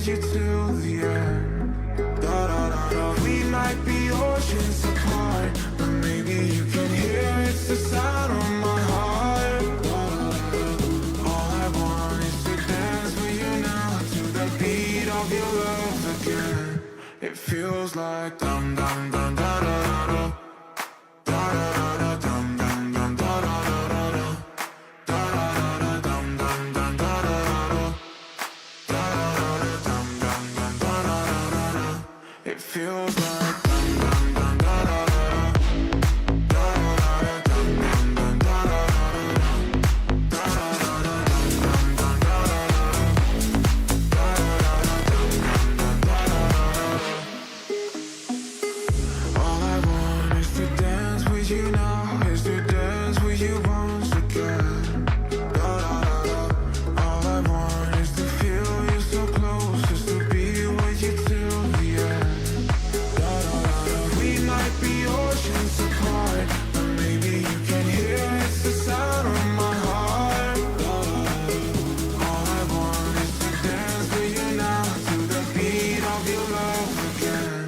with you till the end. Da da da da. We might be oceans apart, but maybe you can hear it's the sound of my heart. Da da da da. All I want is to dance with you now to the beat of your love again. It feels like dum dum dum da da da da. Da da da da dum dum dum da da da da da. Da da da da dum dum dum da da da da. Da da da da dum dum dum da da da da da. It feels like dum dum dum da da da da. Da da da da dum dum dum da da da da da. Da da da da dum dum dum da da da da. Da da da da dum dum dum da da da da. All I want is to dance with you now, is to dance with you once again. Da da da da. All I want is to feel you so close, just to be with you till the end. Da da da da. We might be oceans apart, but maybe you can hear it's the sound of my heart. Da da da da. All I want is to dance with you now to the beat of your love again.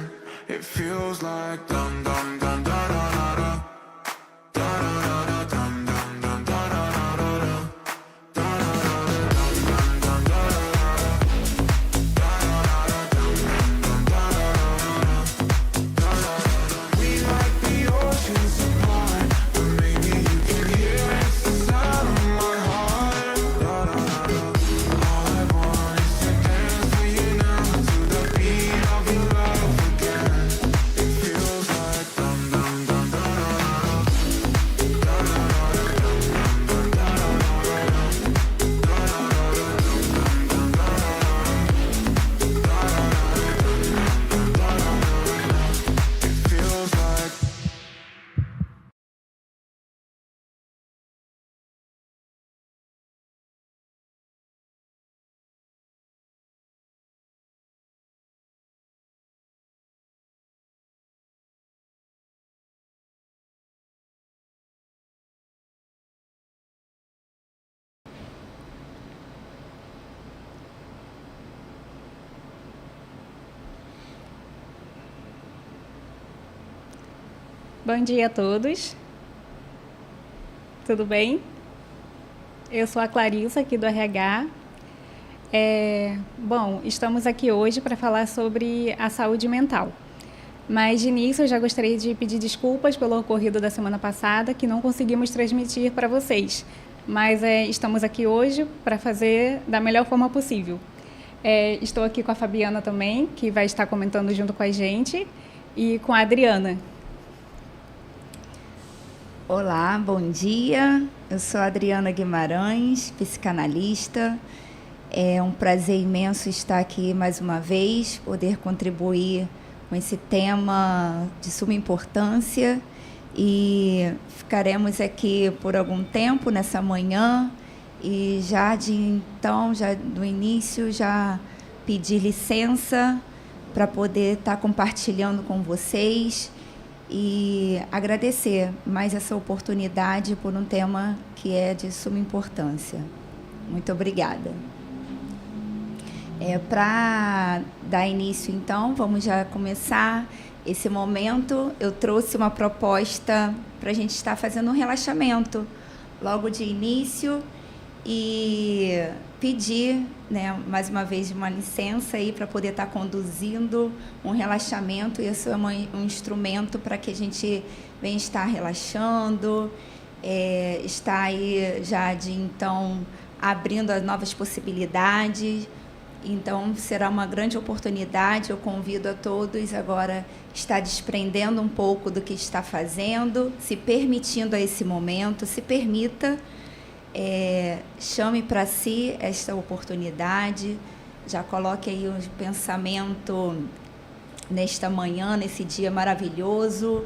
It feels like dum dum dum da da da da. Da da da da dum dum dum da da da da da. Da da da da dum dum dum da da da da. Da da da da dum dum dum da da da da. Da da da da. We might be oceans apart, but maybe you can hear it's the sound of my heart. Da da da da. All I want is to dance with you now to the beat of your love again. It feels like dum dum dum da da da da. Da da da da dum dum dum da da da da da. Da da da da dum dum dum da da da da. Da da da da dum dum dum da da da da. It feels like Bom dia a todos. Tudo bem? Eu sou a Clarissa, aqui do RH. Bom, estamos aqui hoje para falar sobre a saúde mental. Mas, de início, eu já gostaria de pedir desculpas pelo ocorrido da semana passada, que não conseguimos transmitir para vocês. Mas estamos aqui hoje para fazer da melhor forma possível. Estou aqui com a Fabiana também, que vai estar comentando junto com a gente, e com a Adriana. Olá, bom dia. Eu sou a Adriana Guimarães, psicanalista. É um prazer imenso estar aqui mais uma vez, poder contribuir com esse tema de suma importância. E ficaremos aqui por algum tempo nessa manhã. E já do início, já pedi licença para poder estar compartilhando com vocês e agradecer mais essa oportunidade por um tema que é de suma importância. Muito obrigada. Para dar início, então, vamos já começar esse momento. Eu trouxe uma proposta para a gente estar fazendo um relaxamento logo de início e pedir, mais uma vez, uma licença aí para poder estar conduzindo um relaxamento. Isso é um instrumento para que a gente venha estar relaxando, está aí já então abrindo as novas possibilidades. Então, será uma grande oportunidade. Eu convido a todos agora a estar desprendendo um pouco do que está fazendo, se permitindo a esse momento, se permita, chame para si esta oportunidade, já coloque aí um pensamento nesta manhã, nesse dia maravilhoso,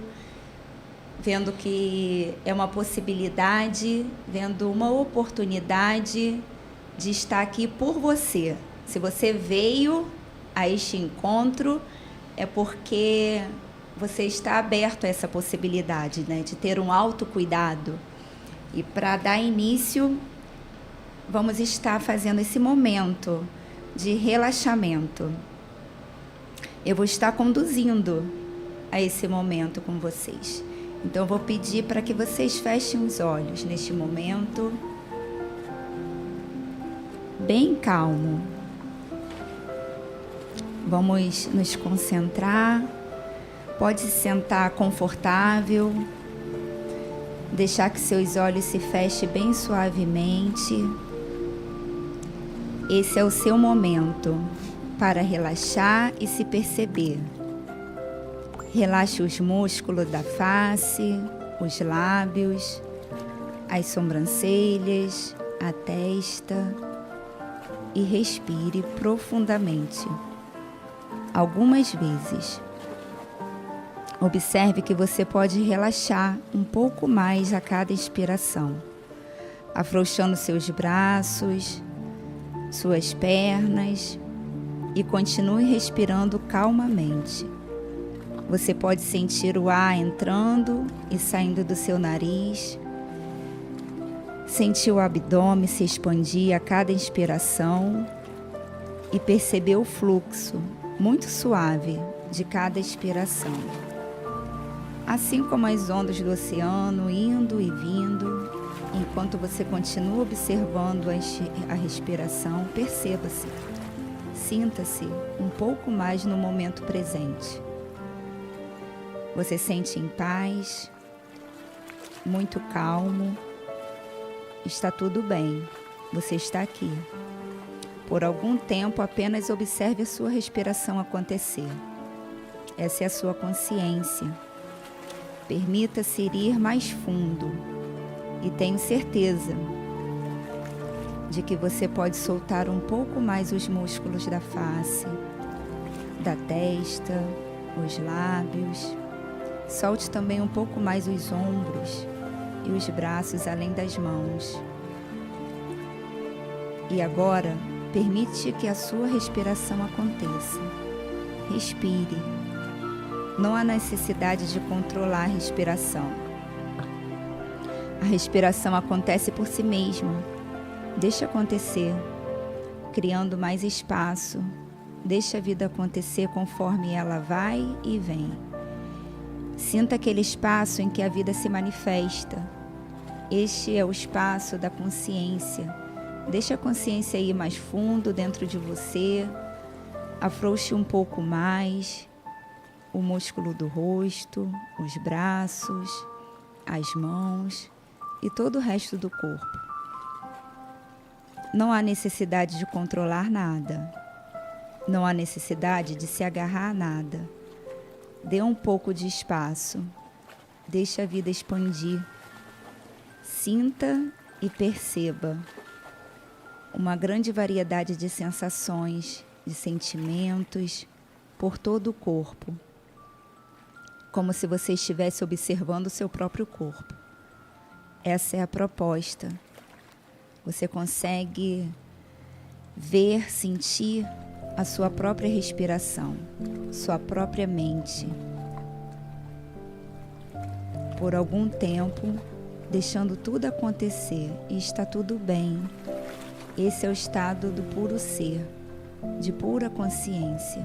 vendo que é uma possibilidade, vendo uma oportunidade de estar aqui por você. Se você veio a este encontro, é porque você está aberto a essa possibilidade, de ter um autocuidado. E para dar início, vamos estar fazendo esse momento de relaxamento. Eu vou estar conduzindo a esse momento com vocês. Então, eu vou pedir para que vocês fechem os olhos neste momento, bem calmo. Vamos nos concentrar. Pode se sentar confortável, deixar que seus olhos se fechem bem suavemente. Esse é o seu momento para relaxar e se perceber. Relaxe os músculos da face, os lábios, as sobrancelhas, a testa e respire profundamente, algumas vezes. Observe que você pode relaxar um pouco mais a cada inspiração, afrouxando seus braços, suas pernas e continue respirando calmamente. Você pode sentir o ar entrando e saindo do seu nariz, sentir o abdômen se expandir a cada inspiração e perceber o fluxo muito suave de cada expiração. Assim como as ondas do oceano indo e vindo, enquanto você continua observando a respiração, perceba-se, sinta-se um pouco mais no momento presente. Você sente em paz, muito calmo, está tudo bem, você está aqui. Por algum tempo, apenas observe a sua respiração acontecer. Essa é a sua consciência. Permita-se ir mais fundo e tenho certeza de que você pode soltar um pouco mais os músculos da face, da testa, os lábios. Solte também um pouco mais os ombros e os braços além das mãos. E agora, permite que a sua respiração aconteça. Respire. Não há necessidade de controlar a respiração. A respiração acontece por si mesma. Deixa acontecer, criando mais espaço. Deixa a vida acontecer conforme ela vai e vem. Sinta aquele espaço em que a vida se manifesta. Este é o espaço da consciência. Deixa a consciência ir mais fundo dentro de você. Afrouxe um pouco mais o músculo do rosto, os braços, as mãos e todo o resto do corpo. Não há necessidade de controlar nada. Não há necessidade de se agarrar a nada. Dê um pouco de espaço. Deixe a vida expandir. Sinta e perceba uma grande variedade de sensações, de sentimentos por todo o corpo. Como se você estivesse observando o seu próprio corpo. Essa é a proposta. Você consegue ver, sentir a sua própria respiração, sua própria mente. Por algum tempo, deixando tudo acontecer e está tudo bem. Esse é o estado do puro ser, de pura consciência.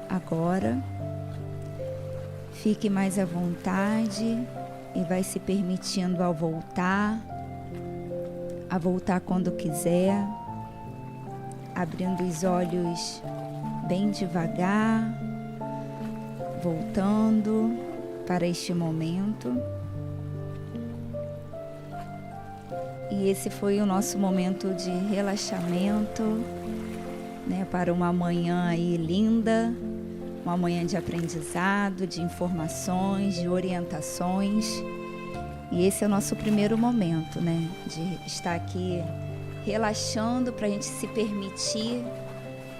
Agora, fique mais à vontade e vai se permitindo a voltar quando quiser, abrindo os olhos bem devagar, voltando para este momento. E esse foi o nosso momento de relaxamento, né, para uma manhã aí linda, uma manhã de aprendizado, de informações, de orientações. E esse é o nosso primeiro momento, né, de estar aqui relaxando para a gente se permitir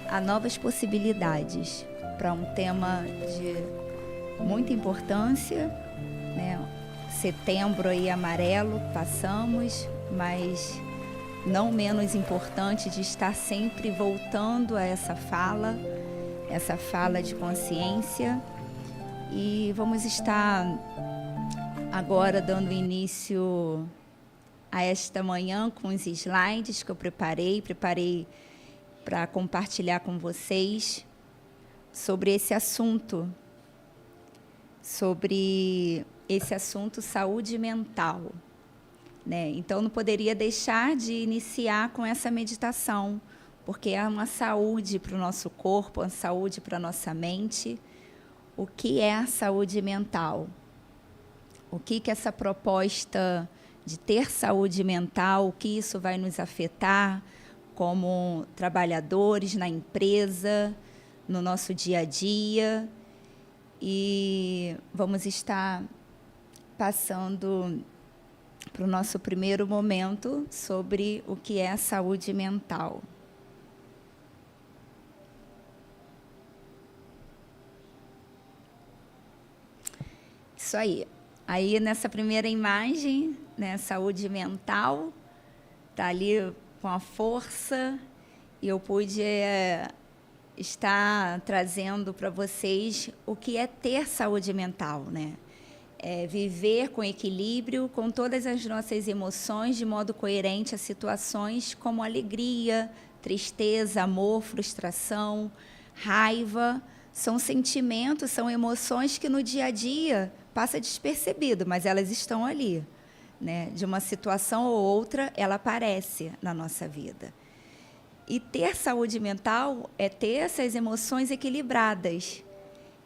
a novas possibilidades para um tema de muita importância, né? Setembro aí amarelo, passamos, mas não menos importante de estar sempre voltando a essa fala de consciência. E vamos estar agora dando início a esta manhã com os slides que eu preparei para compartilhar com vocês sobre esse assunto saúde mental, né? Então, não poderia deixar de iniciar com essa meditação, porque é uma saúde para o nosso corpo, uma saúde para a nossa mente. O que é a saúde mental? O que essa proposta de ter saúde mental, o que isso vai nos afetar como trabalhadores na empresa, no nosso dia a dia. E vamos estar passando para o nosso primeiro momento sobre o que é a saúde mental. Isso aí. Aí, nessa primeira imagem, né, saúde mental, está ali com a força, e eu pude estar trazendo para vocês o que é ter saúde mental, né? É viver com equilíbrio, com todas as nossas emoções, de modo coerente a situações como alegria, tristeza, amor, frustração, raiva. São sentimentos, são emoções que no dia a dia passa despercebido, mas elas estão ali, né? De uma situação ou outra, ela aparece na nossa vida. E ter saúde mental é ter essas emoções equilibradas.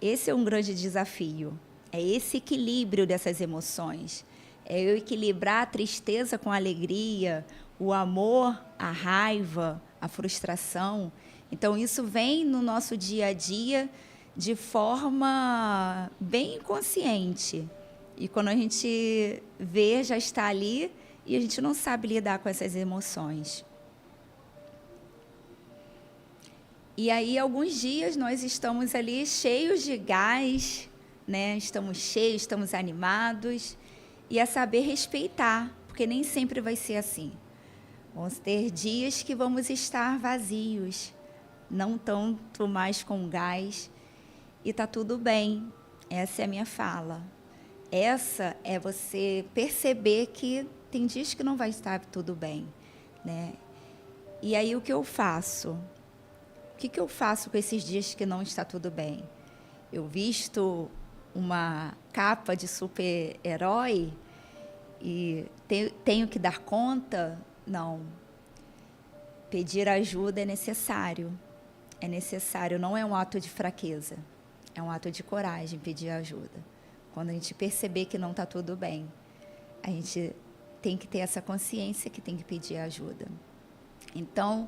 Esse é um grande desafio. É esse equilíbrio dessas emoções. É eu equilibrar a tristeza com a alegria, o amor, a raiva, a frustração. Então, isso vem no nosso dia a dia de forma bem inconsciente. E quando a gente vê, já está ali e a gente não sabe lidar com essas emoções. E aí, alguns dias, nós estamos ali cheios de gás, né? Estamos cheios, estamos animados. E é saber respeitar, porque nem sempre vai ser assim. Vamos ter dias que vamos estar vazios, não tanto mais com gás. E está tudo bem. Essa é a minha fala. Essa é você perceber que tem dias que não vai estar tudo bem, né? E aí, o que eu faço? O que eu faço com esses dias que não está tudo bem? Eu visto uma capa de super-herói e tenho que dar conta? Não. Pedir ajuda é necessário. É necessário, não é um ato de fraqueza. É um ato de coragem pedir ajuda. Quando a gente perceber que não está tudo bem, a gente tem que ter essa consciência que tem que pedir ajuda. Então,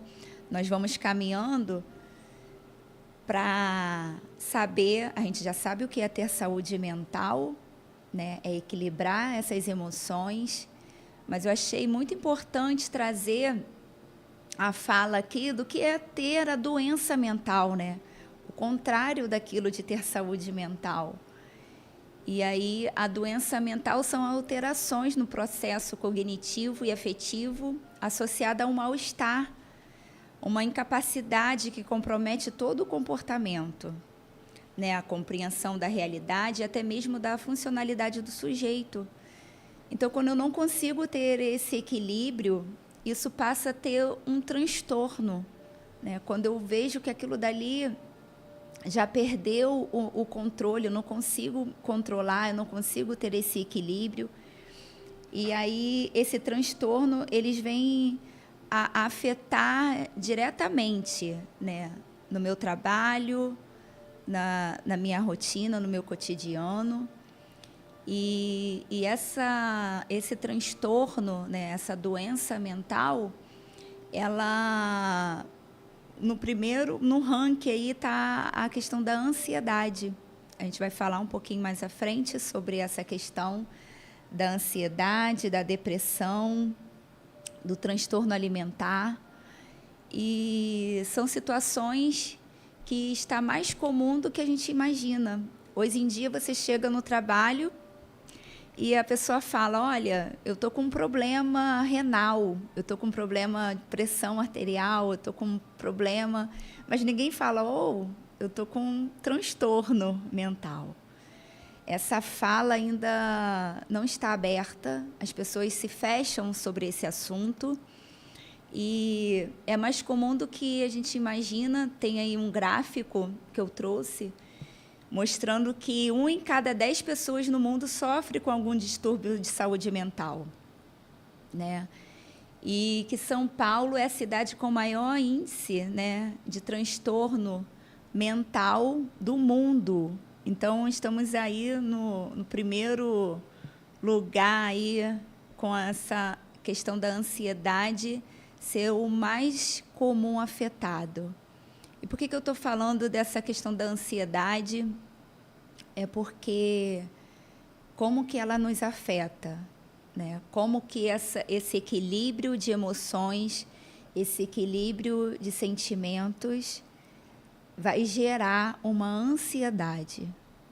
nós vamos caminhando para saber, a gente já sabe o que é ter saúde mental, né? É equilibrar essas emoções, mas eu achei muito importante trazer a fala aqui do que é ter a doença mental, né? O contrário daquilo de ter saúde mental. E aí, a doença mental são alterações no processo cognitivo e afetivo associada a um mal-estar, uma incapacidade que compromete todo o comportamento, né? A compreensão da realidade e até mesmo da funcionalidade do sujeito. Então, quando eu não consigo ter esse equilíbrio, isso passa a ter um transtorno, né? Quando eu vejo que aquilo dali já perdeu o controle, eu não consigo controlar, eu não consigo ter esse equilíbrio. E aí, esse transtorno, eles vêm a afetar diretamente, né? No meu trabalho, na minha rotina, no meu cotidiano. E esse transtorno, né? Essa doença mental, ela... No ranking aí está a questão da ansiedade. A gente vai falar um pouquinho mais à frente sobre essa questão da ansiedade, da depressão, do transtorno alimentar. E são situações que está mais comum do que a gente imagina. Hoje em dia você chega no trabalho e a pessoa fala, olha, eu estou com um problema renal, eu estou com um problema de pressão arterial, eu estou com um problema... Mas ninguém fala, eu estou com um transtorno mental. Essa fala ainda não está aberta, as pessoas se fecham sobre esse assunto E é mais comum do que a gente imagina. Tem aí um gráfico que eu trouxe, mostrando que 1 em cada 10 pessoas no mundo sofre com algum distúrbio de saúde mental, né? E que São Paulo é a cidade com maior índice, né, de transtorno mental do mundo. Então, estamos aí no primeiro lugar aí, com essa questão da ansiedade ser o mais comum afetado. E por que eu estou falando dessa questão da ansiedade? É porque como que ela nos afeta, né? Como que esse equilíbrio de emoções, esse equilíbrio de sentimentos vai gerar uma ansiedade.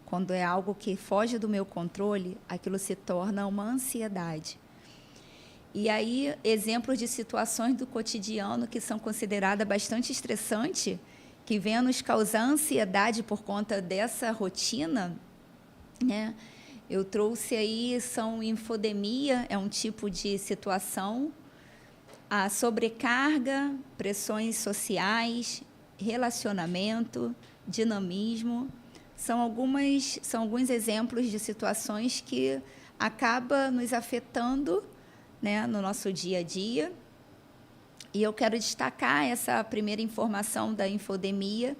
Quando é algo que foge do meu controle, aquilo se torna uma ansiedade. E aí, exemplos de situações do cotidiano que são consideradas bastante estressantes, que vêm a nos causar ansiedade por conta dessa rotina, né? Eu trouxe aí, são infodemia, é um tipo de situação, a sobrecarga, pressões sociais, relacionamento, dinamismo, são alguns exemplos de situações que acabam nos afetando, né, no nosso dia a dia. E eu quero destacar essa primeira informação da infodemia,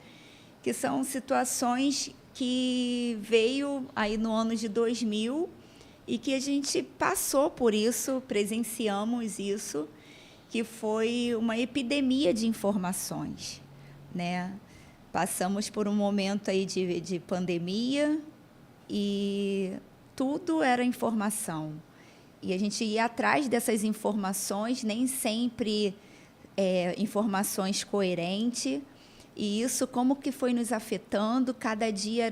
que são situações que veio aí no ano de 2000 e que a gente passou por isso, presenciamos isso, que foi uma epidemia de informações, né? Passamos por um momento aí de pandemia e tudo era informação. E a gente ia atrás dessas informações, nem sempre informações coerentes. E isso como que foi nos afetando, cada dia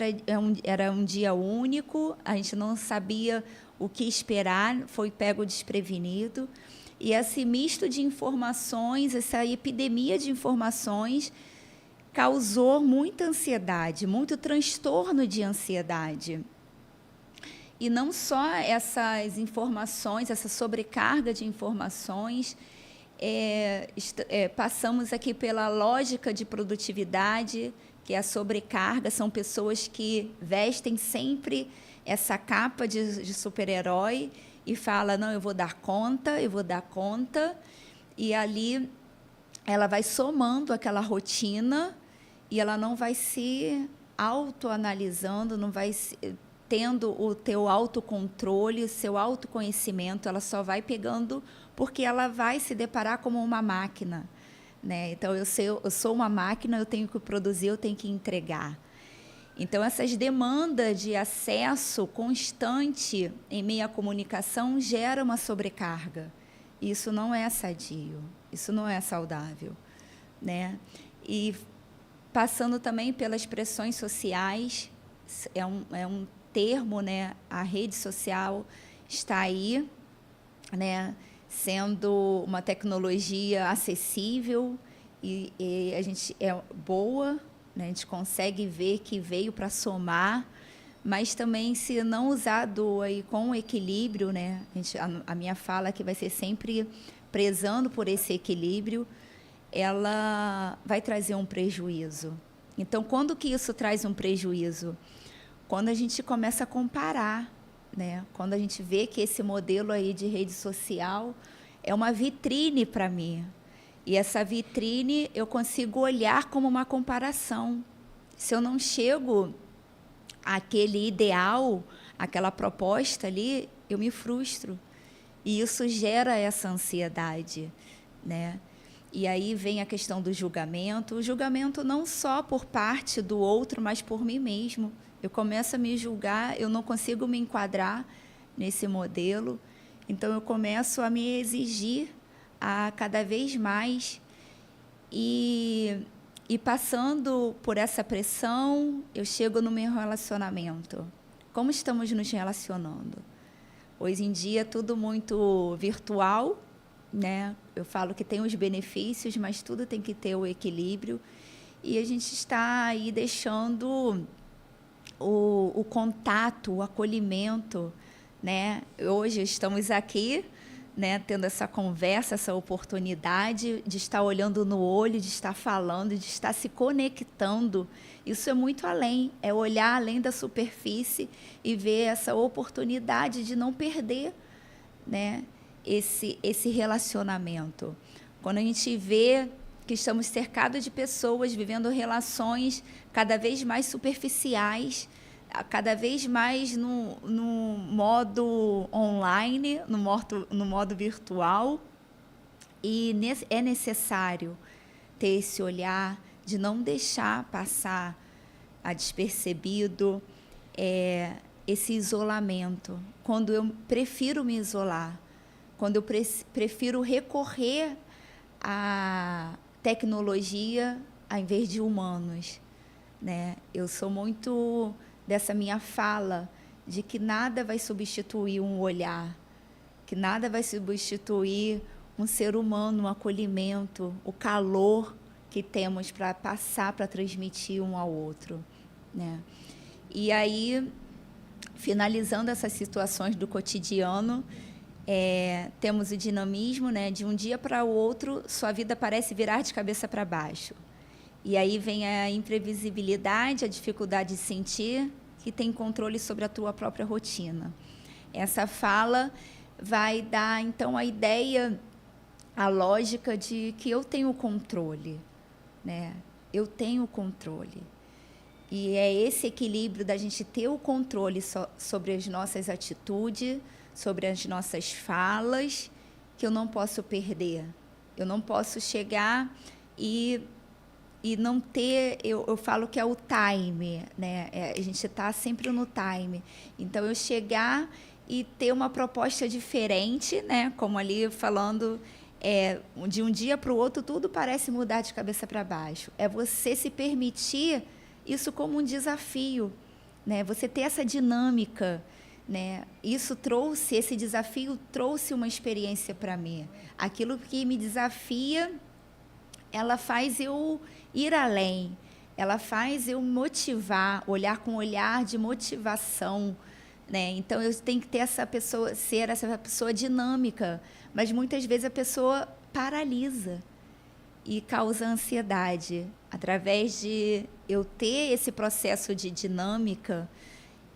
era um dia único, a gente não sabia o que esperar, foi pego desprevenido. E esse misto de informações, essa epidemia de informações, causou muita ansiedade, muito transtorno de ansiedade. E não só essas informações, essa sobrecarga de informações, passamos aqui pela lógica de produtividade, que é a sobrecarga, são pessoas que vestem sempre essa capa de super-herói e falam, não, eu vou dar conta, e ali ela vai somando aquela rotina e ela não vai se autoanalisando, não vai tendo o teu autocontrole, o seu autoconhecimento, ela só vai pegando porque ela vai se deparar como uma máquina, né? Então, eu sou uma máquina, eu tenho que produzir, eu tenho que entregar. Então, essas demandas de acesso constante em meio à comunicação geram uma sobrecarga. Isso não é sadio, isso não é saudável, né? E passando também pelas pressões sociais, é um termo, né? A rede social está aí, né? Sendo uma tecnologia acessível e a gente é boa, né? A gente consegue ver que veio para somar, mas também se não usado aí com equilíbrio, né? A minha fala que vai ser sempre prezando por esse equilíbrio, ela vai trazer um prejuízo. Então, quando que isso traz um prejuízo? Quando a gente começa a comparar, né? Quando a gente vê que esse modelo aí de rede social é uma vitrine para mim. E essa vitrine eu consigo olhar como uma comparação. Se eu não chego àquele ideal, àquela proposta ali, eu me frustro. E isso gera essa ansiedade, né? E aí vem a questão do julgamento. O julgamento não só por parte do outro, mas por mim mesmo. Eu começo a me julgar, eu não consigo me enquadrar nesse modelo. Então, eu começo a me exigir a cada vez mais. E passando por essa pressão, eu chego no meu relacionamento. Como estamos nos relacionando? Hoje em dia, tudo muito virtual, né? Eu falo que tem os benefícios, mas tudo tem que ter o equilíbrio. E a gente está aí deixando o contato, o acolhimento, né? Hoje estamos aqui, né, tendo essa conversa, essa oportunidade de estar olhando no olho, de estar falando, de estar se conectando. Isso é muito além, é olhar além da superfície e ver essa oportunidade de não perder, né, esse relacionamento. Quando a gente vê que estamos cercados de pessoas vivendo relações cada vez mais superficiais, cada vez mais no modo online, no modo virtual. E é necessário ter esse olhar de não deixar passar a despercebido esse isolamento. Quando eu prefiro me isolar, quando eu prefiro recorrer à tecnologia ao invés de humanos, né? Eu sou muito dessa minha fala de que nada vai substituir um olhar, que nada vai substituir um ser humano, um acolhimento, o calor que temos para passar, para transmitir um ao outro, né? E aí, finalizando essas situações do cotidiano, temos o dinamismo, né? De um dia para o outro, sua vida parece virar de cabeça para baixo. E aí vem a imprevisibilidade, a dificuldade de sentir que tem controle sobre a tua própria rotina. Essa fala vai dar, então, a ideia, a lógica de que eu tenho controle, né? Eu tenho controle. E é esse equilíbrio da gente ter o controle sobre as nossas atitudes, sobre as nossas falas, que eu não posso perder. Eu não posso chegar e não ter, eu falo que é o time, né? A gente está sempre no time. Então, eu chegar e ter uma proposta diferente, né? Como ali falando, de um dia para o outro, tudo parece mudar de cabeça para baixo. É você se permitir isso como um desafio, né? Você ter essa dinâmica, né? Esse desafio trouxe uma experiência para mim. Aquilo que me desafia, ela faz eu ir além, ela faz eu motivar, olhar com um olhar de motivação, né? Então, eu tenho que ter ser essa pessoa dinâmica, mas muitas vezes a pessoa paralisa e causa ansiedade. Através de eu ter esse processo de dinâmica,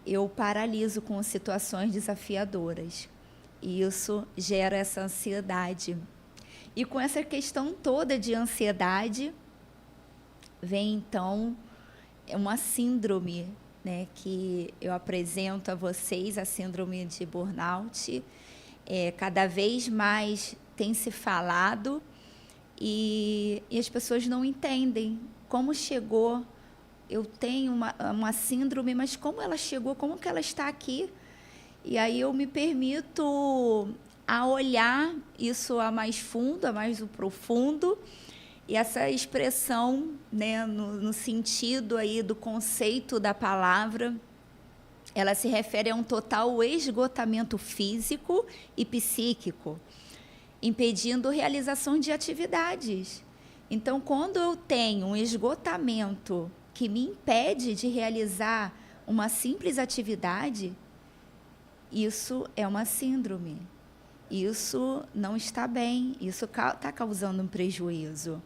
eu paraliso com situações desafiadoras. E isso gera essa ansiedade. E com essa questão toda de ansiedade, vem, então, uma síndrome, né, que eu apresento a vocês, a síndrome de burnout. Cada vez mais tem se falado e as pessoas não entendem como chegou. Eu tenho uma síndrome, mas como ela chegou, como que ela está aqui? E aí eu me permito a olhar isso a mais fundo, a mais profundo, e essa expressão, né, no sentido aí do conceito da palavra, ela se refere a um total esgotamento físico e psíquico, impedindo a realização de atividades. Então, quando eu tenho um esgotamento que me impede de realizar uma simples atividade, isso é uma síndrome. Isso não está bem, isso está causando um prejuízo.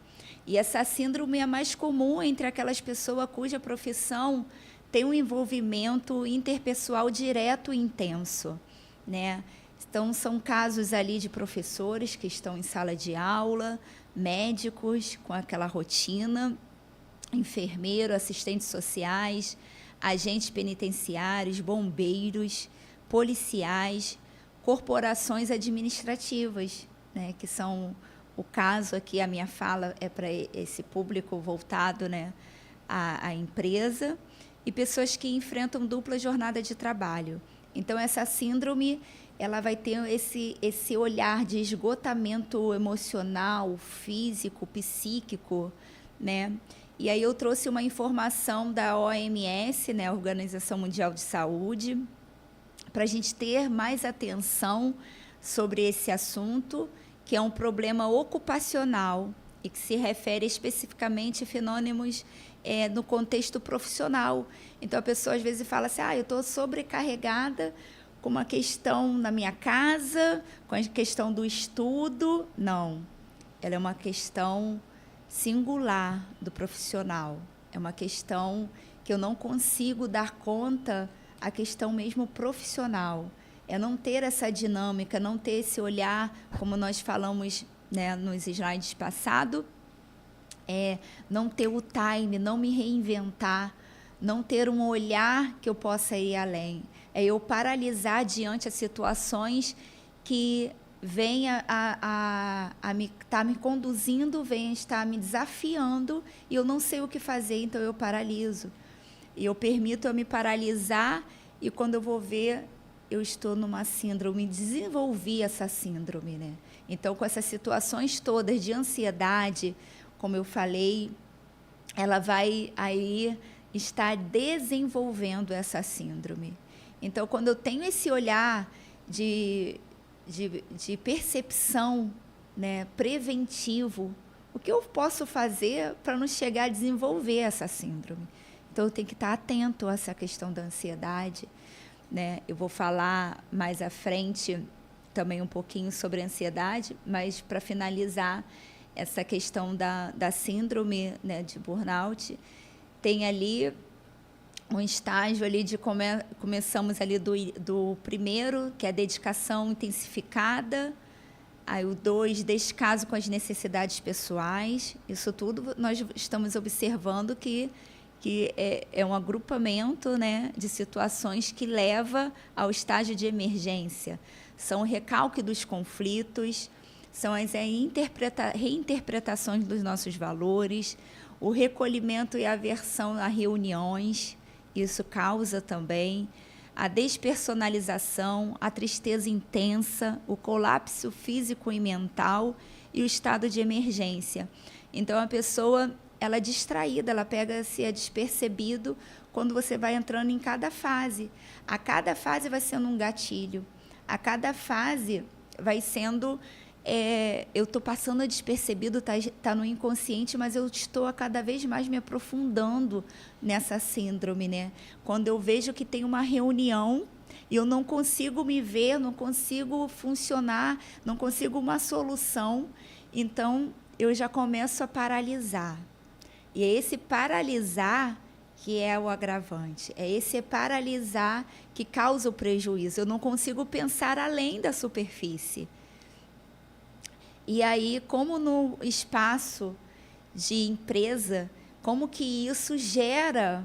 E essa síndrome é mais comum entre aquelas pessoas cuja profissão tem um envolvimento interpessoal direto e intenso, né? Então, são casos ali de professores que estão em sala de aula, médicos com aquela rotina, enfermeiro, assistentes sociais, agentes penitenciários, bombeiros, policiais, corporações administrativas, né, que são o caso aqui, a minha fala é para esse público voltado, né, à empresa, e pessoas que enfrentam dupla jornada de trabalho. Então, essa síndrome, ela vai ter esse olhar de esgotamento emocional, físico, psíquico, né? E aí eu trouxe uma informação da OMS, né, Organização Mundial de Saúde, para a gente ter mais atenção sobre esse assunto, que é um problema ocupacional e que se refere especificamente a fenômenos no contexto profissional. Então, a pessoa às vezes fala assim, eu estou sobrecarregada com uma questão na minha casa, com a questão do estudo. Não. Ela é uma questão singular do profissional. É uma questão que eu não consigo dar conta, a questão mesmo profissional. É não ter essa dinâmica, não ter esse olhar, como nós falamos, né, nos slides passados, não ter o time, não me reinventar, não ter um olhar que eu possa ir além. É eu paralisar diante as situações que vêm a estar me conduzindo, vêm estar me desafiando, e eu não sei o que fazer, então eu paraliso. E eu permito eu me paralisar, e quando eu vou ver, eu estou numa síndrome, desenvolvi essa síndrome, né? Então, com essas situações todas de ansiedade, como eu falei, ela vai aí estar desenvolvendo essa síndrome. Então, quando eu tenho esse olhar de percepção, né, preventivo, o que eu posso fazer para não chegar a desenvolver essa síndrome? Então, eu tenho que estar atento a essa questão da ansiedade, né? Eu vou falar mais à frente também um pouquinho sobre a ansiedade, mas para finalizar essa questão da síndrome, né, de burnout, tem ali um estágio ali de começamos ali do primeiro, que é a dedicação intensificada, aí o 2, descaso com as necessidades pessoais. Isso tudo nós estamos observando que é um agrupamento, né, de situações que leva ao estágio de emergência. São o recalque dos conflitos, são as reinterpretações dos nossos valores, o recolhimento e aversão a reuniões, isso causa também a despersonalização, a tristeza intensa, o colapso físico e mental e o estado de emergência. Então, a pessoa, ela é distraída, ela pega-se despercebido quando você vai entrando em cada fase. A cada fase vai sendo um gatilho. A cada fase vai sendo... eu estou passando a despercebido, tá no inconsciente, mas eu estou a cada vez mais me aprofundando nessa síndrome, né? Quando eu vejo que tem uma reunião e eu não consigo me ver, não consigo funcionar, não consigo uma solução, então eu já começo a paralisar. E é esse paralisar que é o agravante, é esse paralisar que causa o prejuízo. Eu não consigo pensar além da superfície. E aí, como no espaço de empresa, como que isso gera...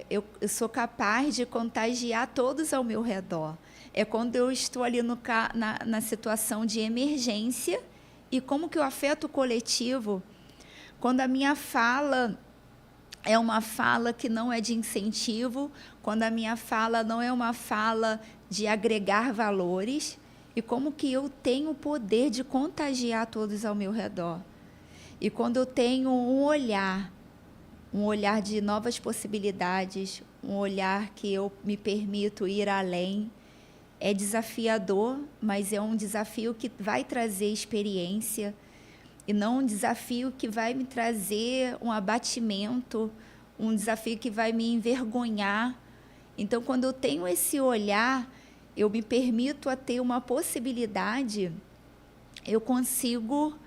eu sou capaz de contagiar todos ao meu redor. É quando eu estou ali na situação de emergência, e como que eu afeto o coletivo. Quando a minha fala é uma fala que não é de incentivo, quando a minha fala não é uma fala de agregar valores, e como que eu tenho o poder de contagiar todos ao meu redor. E quando eu tenho um olhar de novas possibilidades, um olhar que eu me permito ir além, é desafiador, mas é um desafio que vai trazer experiência, e não um desafio que vai me trazer um abatimento, um desafio que vai me envergonhar. Então, quando eu tenho esse olhar, eu me permito a ter uma possibilidade, eu consigo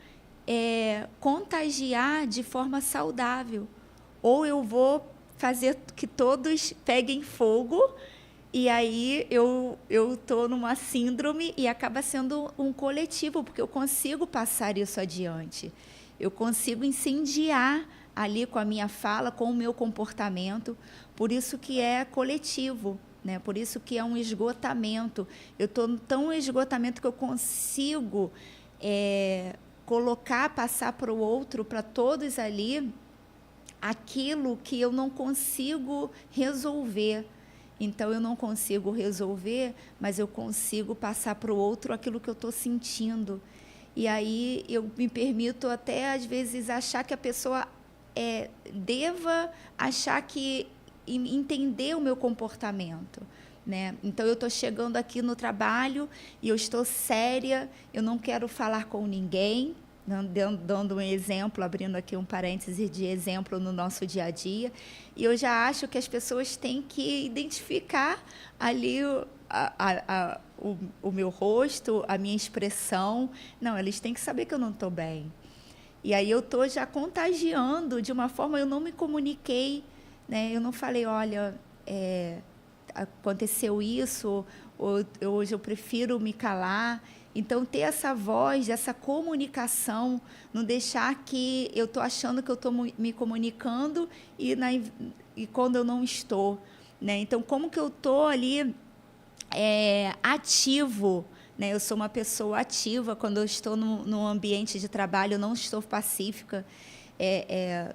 contagiar de forma saudável. Ou eu vou fazer que todos peguem fogo, e aí eu estou numa síndrome e acaba sendo um coletivo, porque eu consigo passar isso adiante. Eu consigo incendiar ali com a minha fala, com o meu comportamento, por isso que é coletivo. Né? Por isso que é um esgotamento. Eu estou tão esgotamento que eu consigo passar para o outro, para todos ali, aquilo que eu não consigo resolver. Então, eu não consigo resolver, mas eu consigo passar para o outro aquilo que eu estou sentindo. E aí eu me permito até, às vezes, achar que a pessoa deva achar que entender o meu comportamento, né? Então, eu estou chegando aqui no trabalho e eu estou séria, eu não quero falar com ninguém, dando um exemplo, abrindo aqui um parêntese de exemplo no nosso dia a dia, e eu já acho que as pessoas têm que identificar ali o meu rosto, a minha expressão. Não, eles têm que saber que eu não estou bem. E aí eu estou já contagiando de uma forma, eu não me comuniquei, né? Eu não falei, olha, aconteceu isso, ou hoje eu prefiro me calar. Então, ter essa voz, essa comunicação, não deixar que eu estou achando que eu estou me comunicando e quando eu não estou, né? Então, como que eu estou ali ativo, né? Eu sou uma pessoa ativa quando eu estou no ambiente de trabalho, eu não estou pacífica.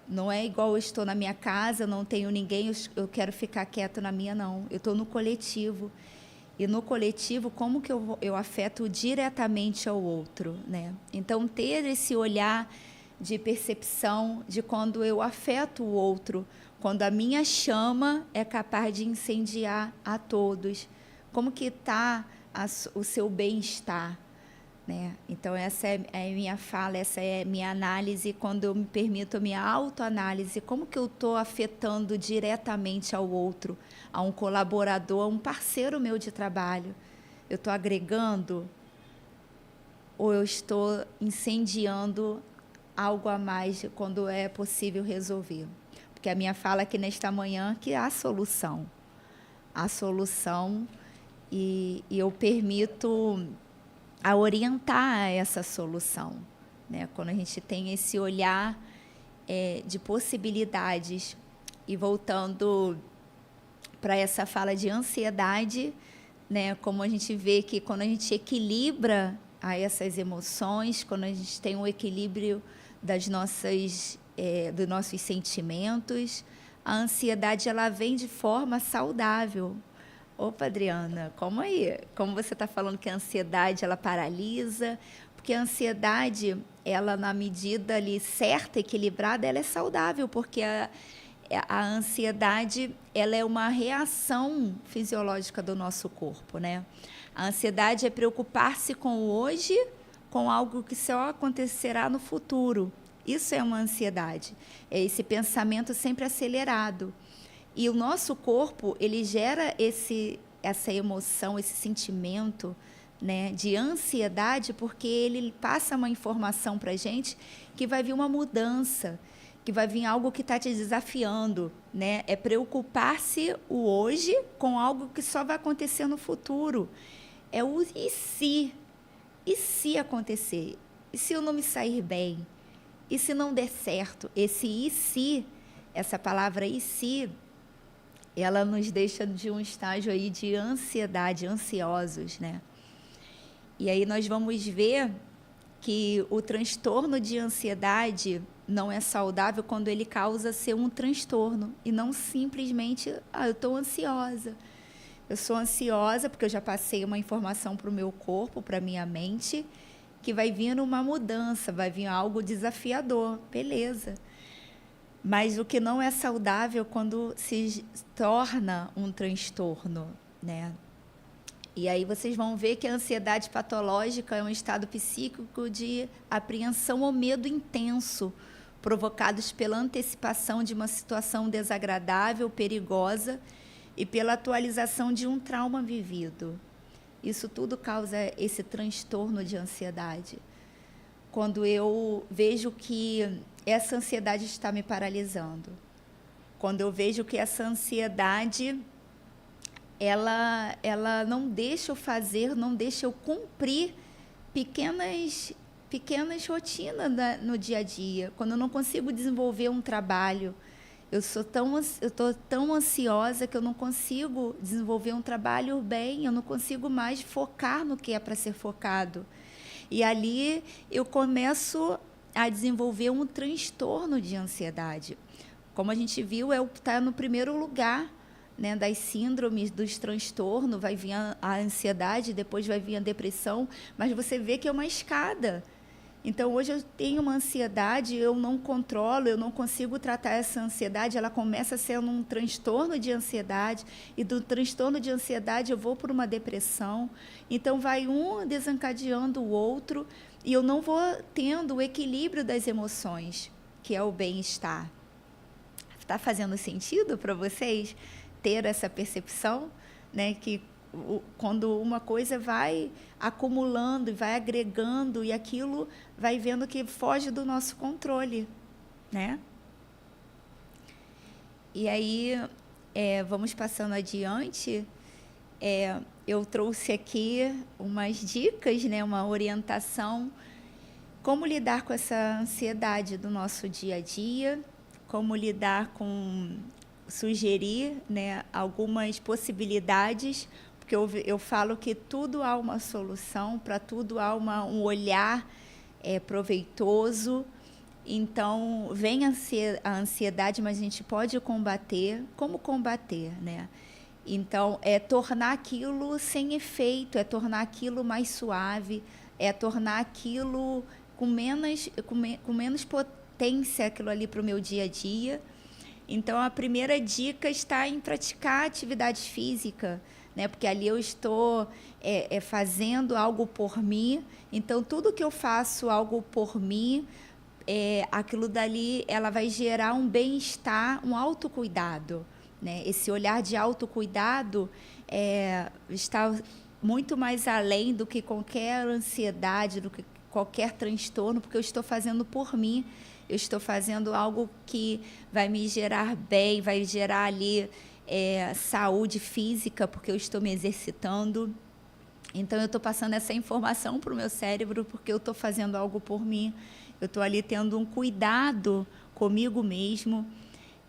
Não é igual eu estou na minha casa, eu não tenho ninguém, eu quero ficar quieto na minha, não. Eu estou no coletivo. E no coletivo, como que eu afeto diretamente ao outro, né? Então, ter esse olhar de percepção de quando eu afeto o outro, quando a minha chama é capaz de incendiar a todos. Como que está o seu bem-estar, né? Então, essa é a minha fala, essa é a minha análise, quando eu me permito a minha autoanálise, como que eu estou afetando diretamente ao outro, a um colaborador, a um parceiro meu de trabalho. Eu estou agregando ou eu estou incendiando algo a mais quando é possível resolver? Porque a minha fala aqui nesta manhã que há solução. Há solução e eu permito a orientar essa solução, né? Quando a gente tem esse olhar de possibilidades. E voltando para essa fala de ansiedade, né? Como a gente vê que quando a gente equilibra essas emoções, quando a gente tem um equilíbrio dos nossos sentimentos, a ansiedade ela vem de forma saudável. Opa, Adriana, como aí? Como você está falando que a ansiedade ela paralisa? Porque a ansiedade, ela na medida ali certa, equilibrada, ela é saudável, porque a ansiedade ela é uma reação fisiológica do nosso corpo, né? A ansiedade é preocupar-se com o hoje, com algo que só acontecerá no futuro. Isso é uma ansiedade, é esse pensamento sempre acelerado. E o nosso corpo, ele gera essa emoção, esse sentimento, né, de ansiedade, porque ele passa uma informação para a gente que vai vir uma mudança, que vai vir algo que está te desafiando, né? É preocupar-se o hoje com algo que só vai acontecer no futuro. É o e se? E se acontecer? E se eu não me sair bem? E se não der certo? Esse e se, essa palavra e se, ela nos deixa de um estágio aí de ansiedade, ansiosos, né? E aí nós vamos ver que o transtorno de ansiedade não é saudável quando ele causa ser um transtorno e não simplesmente, eu estou ansiosa. Eu sou ansiosa porque eu já passei uma informação para o meu corpo, para a minha mente, que vai vir uma mudança, vai vir algo desafiador, beleza. Mas o que não é saudável quando se torna um transtorno, né? E aí vocês vão ver que a ansiedade patológica é um estado psíquico de apreensão ou medo intenso, provocados pela antecipação de uma situação desagradável, perigosa e pela atualização de um trauma vivido. Isso tudo causa esse transtorno de ansiedade. Quando eu vejo que essa ansiedade está me paralisando, quando eu vejo que essa ansiedade ela não deixa eu fazer, não deixa eu cumprir pequenas rotinas no dia a dia, quando eu não consigo desenvolver um trabalho, eu estou tão ansiosa que eu não consigo desenvolver um trabalho bem, eu não consigo mais focar no que é para ser focado. E ali eu começo a desenvolver um transtorno de ansiedade. Como a gente viu, está no primeiro lugar, né, das síndromes, dos transtornos, vai vir a ansiedade, depois vai vir a depressão, mas você vê que é uma escada. Então, hoje eu tenho uma ansiedade, eu não controlo, eu não consigo tratar essa ansiedade, ela começa sendo um transtorno de ansiedade, e do transtorno de ansiedade eu vou por uma depressão. Então, vai um desencadeando o outro, e eu não vou tendo o equilíbrio das emoções, que é o bem-estar. Está fazendo sentido para vocês ter essa percepção, né, que quando uma coisa vai acumulando e vai agregando, e aquilo vai vendo que foge do nosso controle, né? E aí, vamos passando adiante. Eu trouxe aqui umas dicas, né, uma orientação, como lidar com essa ansiedade do nosso dia a dia, como lidar com, sugerir, né, algumas possibilidades, porque eu falo que tudo há uma solução, para tudo há um olhar proveitoso. Então, vem a ansiedade, mas a gente pode combater. Como combater, né? Então, é tornar aquilo sem efeito, é tornar aquilo mais suave, é tornar aquilo com menos potência, aquilo ali para o meu dia a dia. Então, a primeira dica está em praticar atividade física, né? Porque ali eu estou fazendo algo por mim. Então, tudo que eu faço algo por mim, aquilo dali, ela vai gerar um bem-estar, um autocuidado, né? Esse olhar de autocuidado está muito mais além do que qualquer ansiedade, do que qualquer transtorno, porque eu estou fazendo por mim. Eu estou fazendo algo que vai me gerar bem, vai gerar ali saúde física, porque eu estou me exercitando. Então, eu estou passando essa informação para o meu cérebro, porque eu estou fazendo algo por mim. Eu estou ali tendo um cuidado comigo mesmo.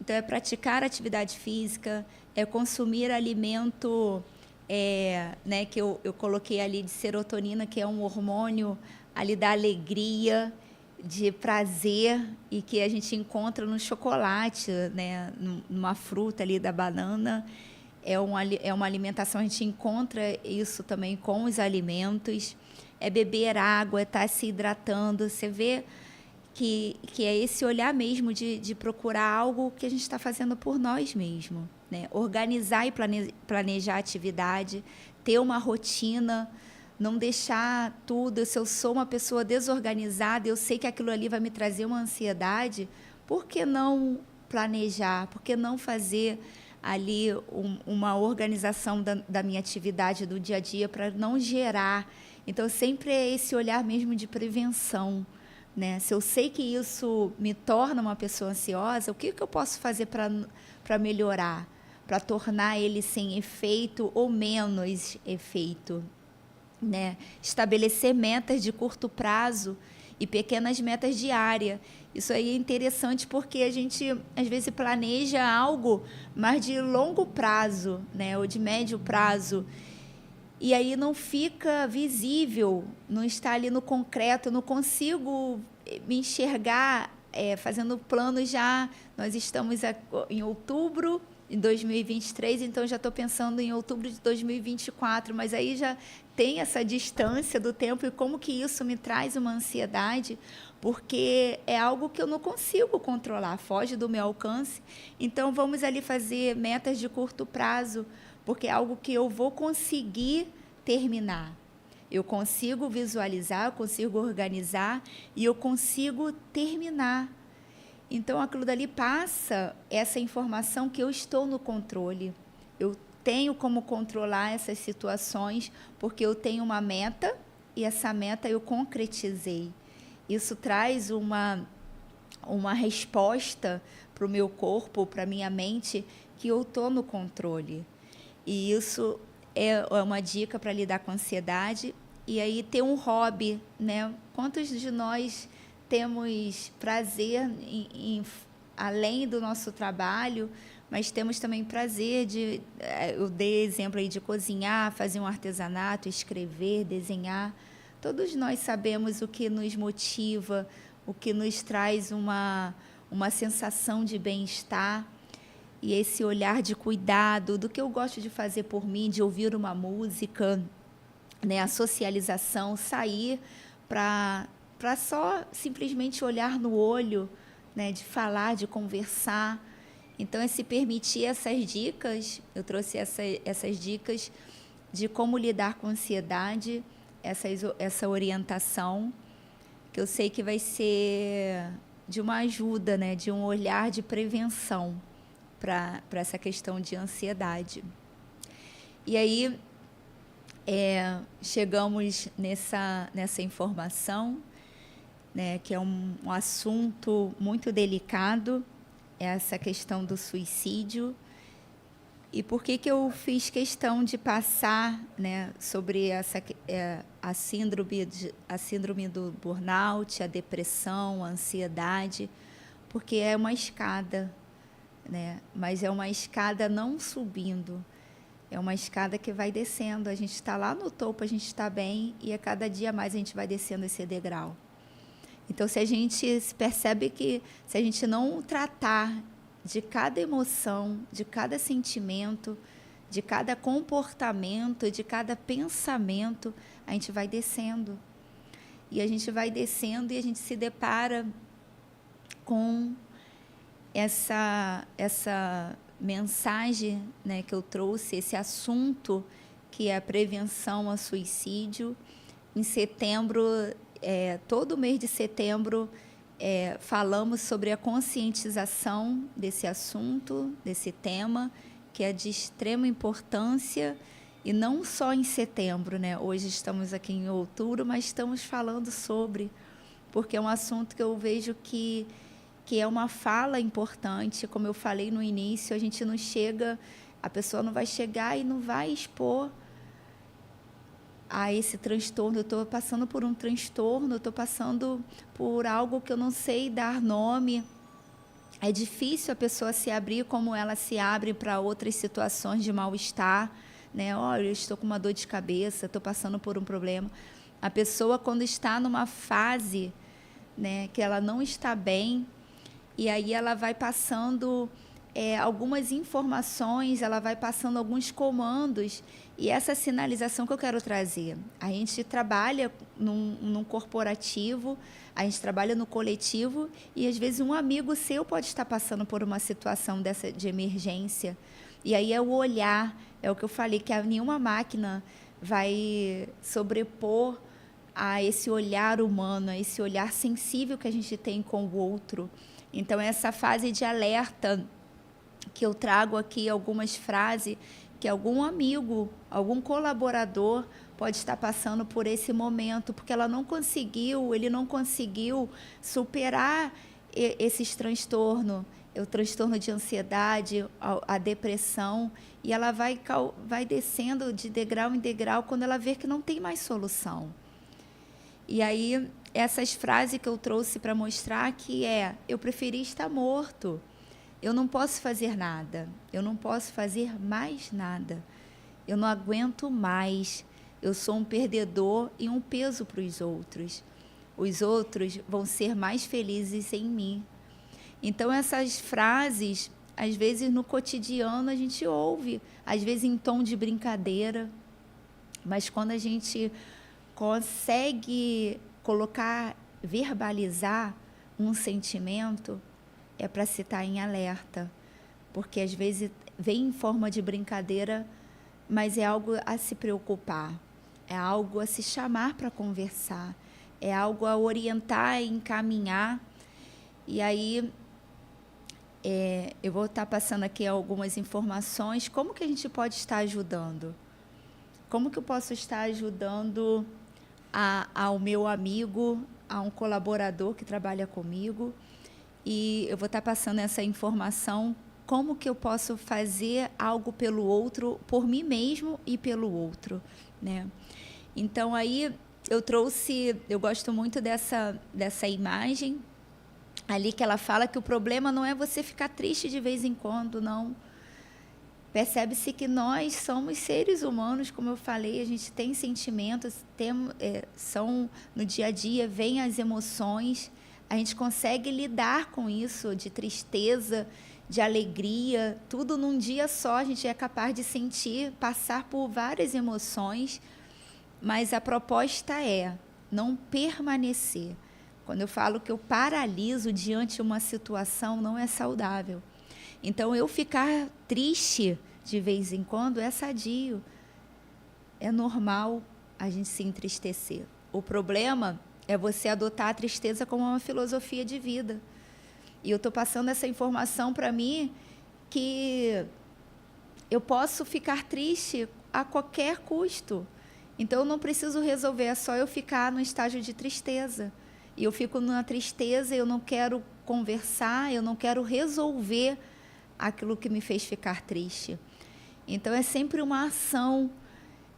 Então, é praticar atividade física, é consumir alimento, né, que eu coloquei ali de serotonina, que é um hormônio ali da alegria, de prazer, e que a gente encontra no chocolate, né, numa fruta ali da banana. É uma alimentação, a gente encontra isso também com os alimentos. É beber água, é estar se hidratando. Você vê que é esse olhar mesmo de procurar algo que a gente está fazendo por nós mesmos, né? Organizar e planejar a atividade, ter uma rotina, não deixar tudo. Se eu sou uma pessoa desorganizada, eu sei que aquilo ali vai me trazer uma ansiedade, por que não planejar? Por que não fazer ali uma organização da minha atividade do dia a dia para não gerar? Então, sempre é esse olhar mesmo de prevenção, né? Se eu sei que isso me torna uma pessoa ansiosa, o que eu posso fazer para melhorar, para tornar ele sem efeito ou menos efeito, né? Estabelecer metas de curto prazo e pequenas metas diárias. Isso aí é interessante, porque a gente às vezes planeja algo, mas de longo prazo, né? Ou de médio prazo, e aí não fica visível, não está ali no concreto. Eu não consigo me enxergar fazendo planos já. Nós estamos em outubro de 2023, então já estou pensando em outubro de 2024, mas aí já tem essa distância do tempo, e como que isso me traz uma ansiedade, porque é algo que eu não consigo controlar, foge do meu alcance. Então, vamos ali fazer metas de curto prazo, porque é algo que eu vou conseguir terminar. Eu consigo visualizar, eu consigo organizar e eu consigo terminar. Então, aquilo dali passa essa informação que eu estou no controle. Eu tenho como controlar essas situações, porque eu tenho uma meta e essa meta eu concretizei. Isso traz uma resposta para o meu corpo, para a minha mente, que eu estou no controle. E isso é uma dica para lidar com a ansiedade. E aí, ter um hobby, né? Quantos de nós temos prazer além do nosso trabalho, mas temos também prazer eu dei exemplo aí de cozinhar, fazer um artesanato, escrever, desenhar. Todos nós sabemos o que nos motiva, o que nos traz uma sensação de bem-estar. E esse olhar de cuidado do que eu gosto de fazer por mim, de ouvir uma música, né, a socialização, sair para para só simplesmente olhar no olho, né, de falar, de conversar. Então, é se permitir essas dicas, eu trouxe essas dicas de como lidar com ansiedade, essa orientação, que eu sei que vai ser de uma ajuda, né, de um olhar de prevenção para essa questão de ansiedade. E aí, chegamos nessa informação, né, que é um assunto muito delicado, essa questão do suicídio. E por que eu fiz questão de passar, né, sobre a síndrome do burnout, a depressão, a ansiedade? Porque é uma escada, né, mas é uma escada não subindo, é uma escada que vai descendo. A gente está lá no topo, a gente está bem, e a cada dia mais a gente vai descendo esse degrau. Então, se a gente percebe que, se a gente não tratar de cada emoção, de cada sentimento, de cada comportamento, de cada pensamento, a gente vai descendo. E a gente vai descendo e a gente se depara com essa mensagem, né, que eu trouxe, esse assunto que é a prevenção ao suicídio. Em setembro, todo mês de setembro, falamos sobre a conscientização desse assunto, desse tema, que é de extrema importância, e não só em setembro, né? Hoje estamos aqui em outubro, mas estamos falando sobre, porque é um assunto que eu vejo que é uma fala importante. Como eu falei no início, a gente não chega, a pessoa não vai chegar e não vai expor a esse transtorno. Eu estou passando por um transtorno, eu estou passando por algo que eu não sei dar nome. É difícil a pessoa se abrir como ela se abre para outras situações de mal-estar, né? Olha, eu estou com uma dor de cabeça, estou passando por um problema. A pessoa, quando está numa fase, né, que ela não está bem, e aí ela vai passando algumas informações, ela vai passando alguns comandos, e essa sinalização que eu quero trazer. A gente trabalha num corporativo, a gente trabalha no coletivo, e às vezes um amigo seu pode estar passando por uma situação dessa de emergência. E aí é o olhar, é o que eu falei, que nenhuma máquina vai sobrepor a esse olhar humano, a esse olhar sensível que a gente tem com o outro. Então, essa fase de alerta, que eu trago aqui algumas frases que algum amigo, algum colaborador pode estar passando por esse momento, porque ele não conseguiu superar esses transtornos, o transtorno de ansiedade, a depressão, e ela vai descendo de degrau em degrau quando ela vê que não tem mais solução. E aí, essas frases que eu trouxe para mostrar que eu preferi estar morto, eu não posso fazer nada, eu não posso fazer mais nada, eu não aguento mais, eu sou um perdedor e um peso para os outros vão ser mais felizes sem mim. Então, essas frases, às vezes no cotidiano a gente ouve, às vezes em tom de brincadeira, mas quando a gente consegue verbalizar um sentimento, é para se estar em alerta, porque às vezes vem em forma de brincadeira, mas é algo a se preocupar, é algo a se chamar para conversar, é algo a orientar e encaminhar. E aí eu vou estar passando aqui algumas informações, como que a gente pode estar ajudando? Como que eu posso estar ajudando ao meu amigo, a um colaborador que trabalha comigo? E eu vou estar passando essa informação, como que eu posso fazer algo pelo outro, por mim mesmo e pelo outro, né? Então, aí eu gosto muito dessa imagem, ali que ela fala que o problema não é você ficar triste de vez em quando, não. Percebe-se que nós somos seres humanos, como eu falei, a gente tem sentimentos, são no dia a dia, vêm as emoções, a gente consegue lidar com isso, de tristeza, de alegria, tudo num dia só, a gente é capaz de sentir, passar por várias emoções, mas a proposta é não permanecer. Quando eu falo que eu paraliso diante de uma situação, não é saudável. Então, eu ficar triste de vez em quando é sadio. É normal a gente se entristecer. O problema é você adotar a tristeza como uma filosofia de vida. E eu estou passando essa informação para mim que eu posso ficar triste a qualquer custo. Então, eu não preciso resolver, é só eu ficar no estágio de tristeza. E eu fico na tristeza, eu não quero conversar, eu não quero resolver aquilo que me fez ficar triste. Então, é sempre uma ação,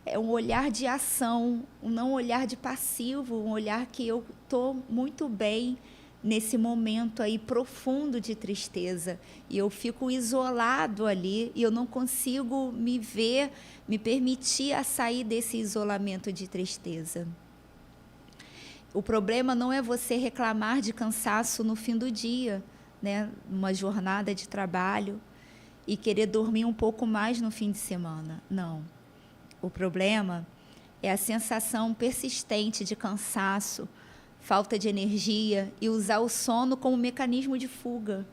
é um olhar de ação, um não olhar de passivo, um olhar que eu estou muito bem nesse momento aí profundo de tristeza. E eu fico isolado ali e eu não consigo me ver, me permitir a sair desse isolamento de tristeza. O problema não é você reclamar de cansaço no fim do dia, né? Uma jornada de trabalho e querer dormir um pouco mais no fim de semana. Não. O problema é a sensação persistente de cansaço, falta de energia e usar o sono como mecanismo de fuga.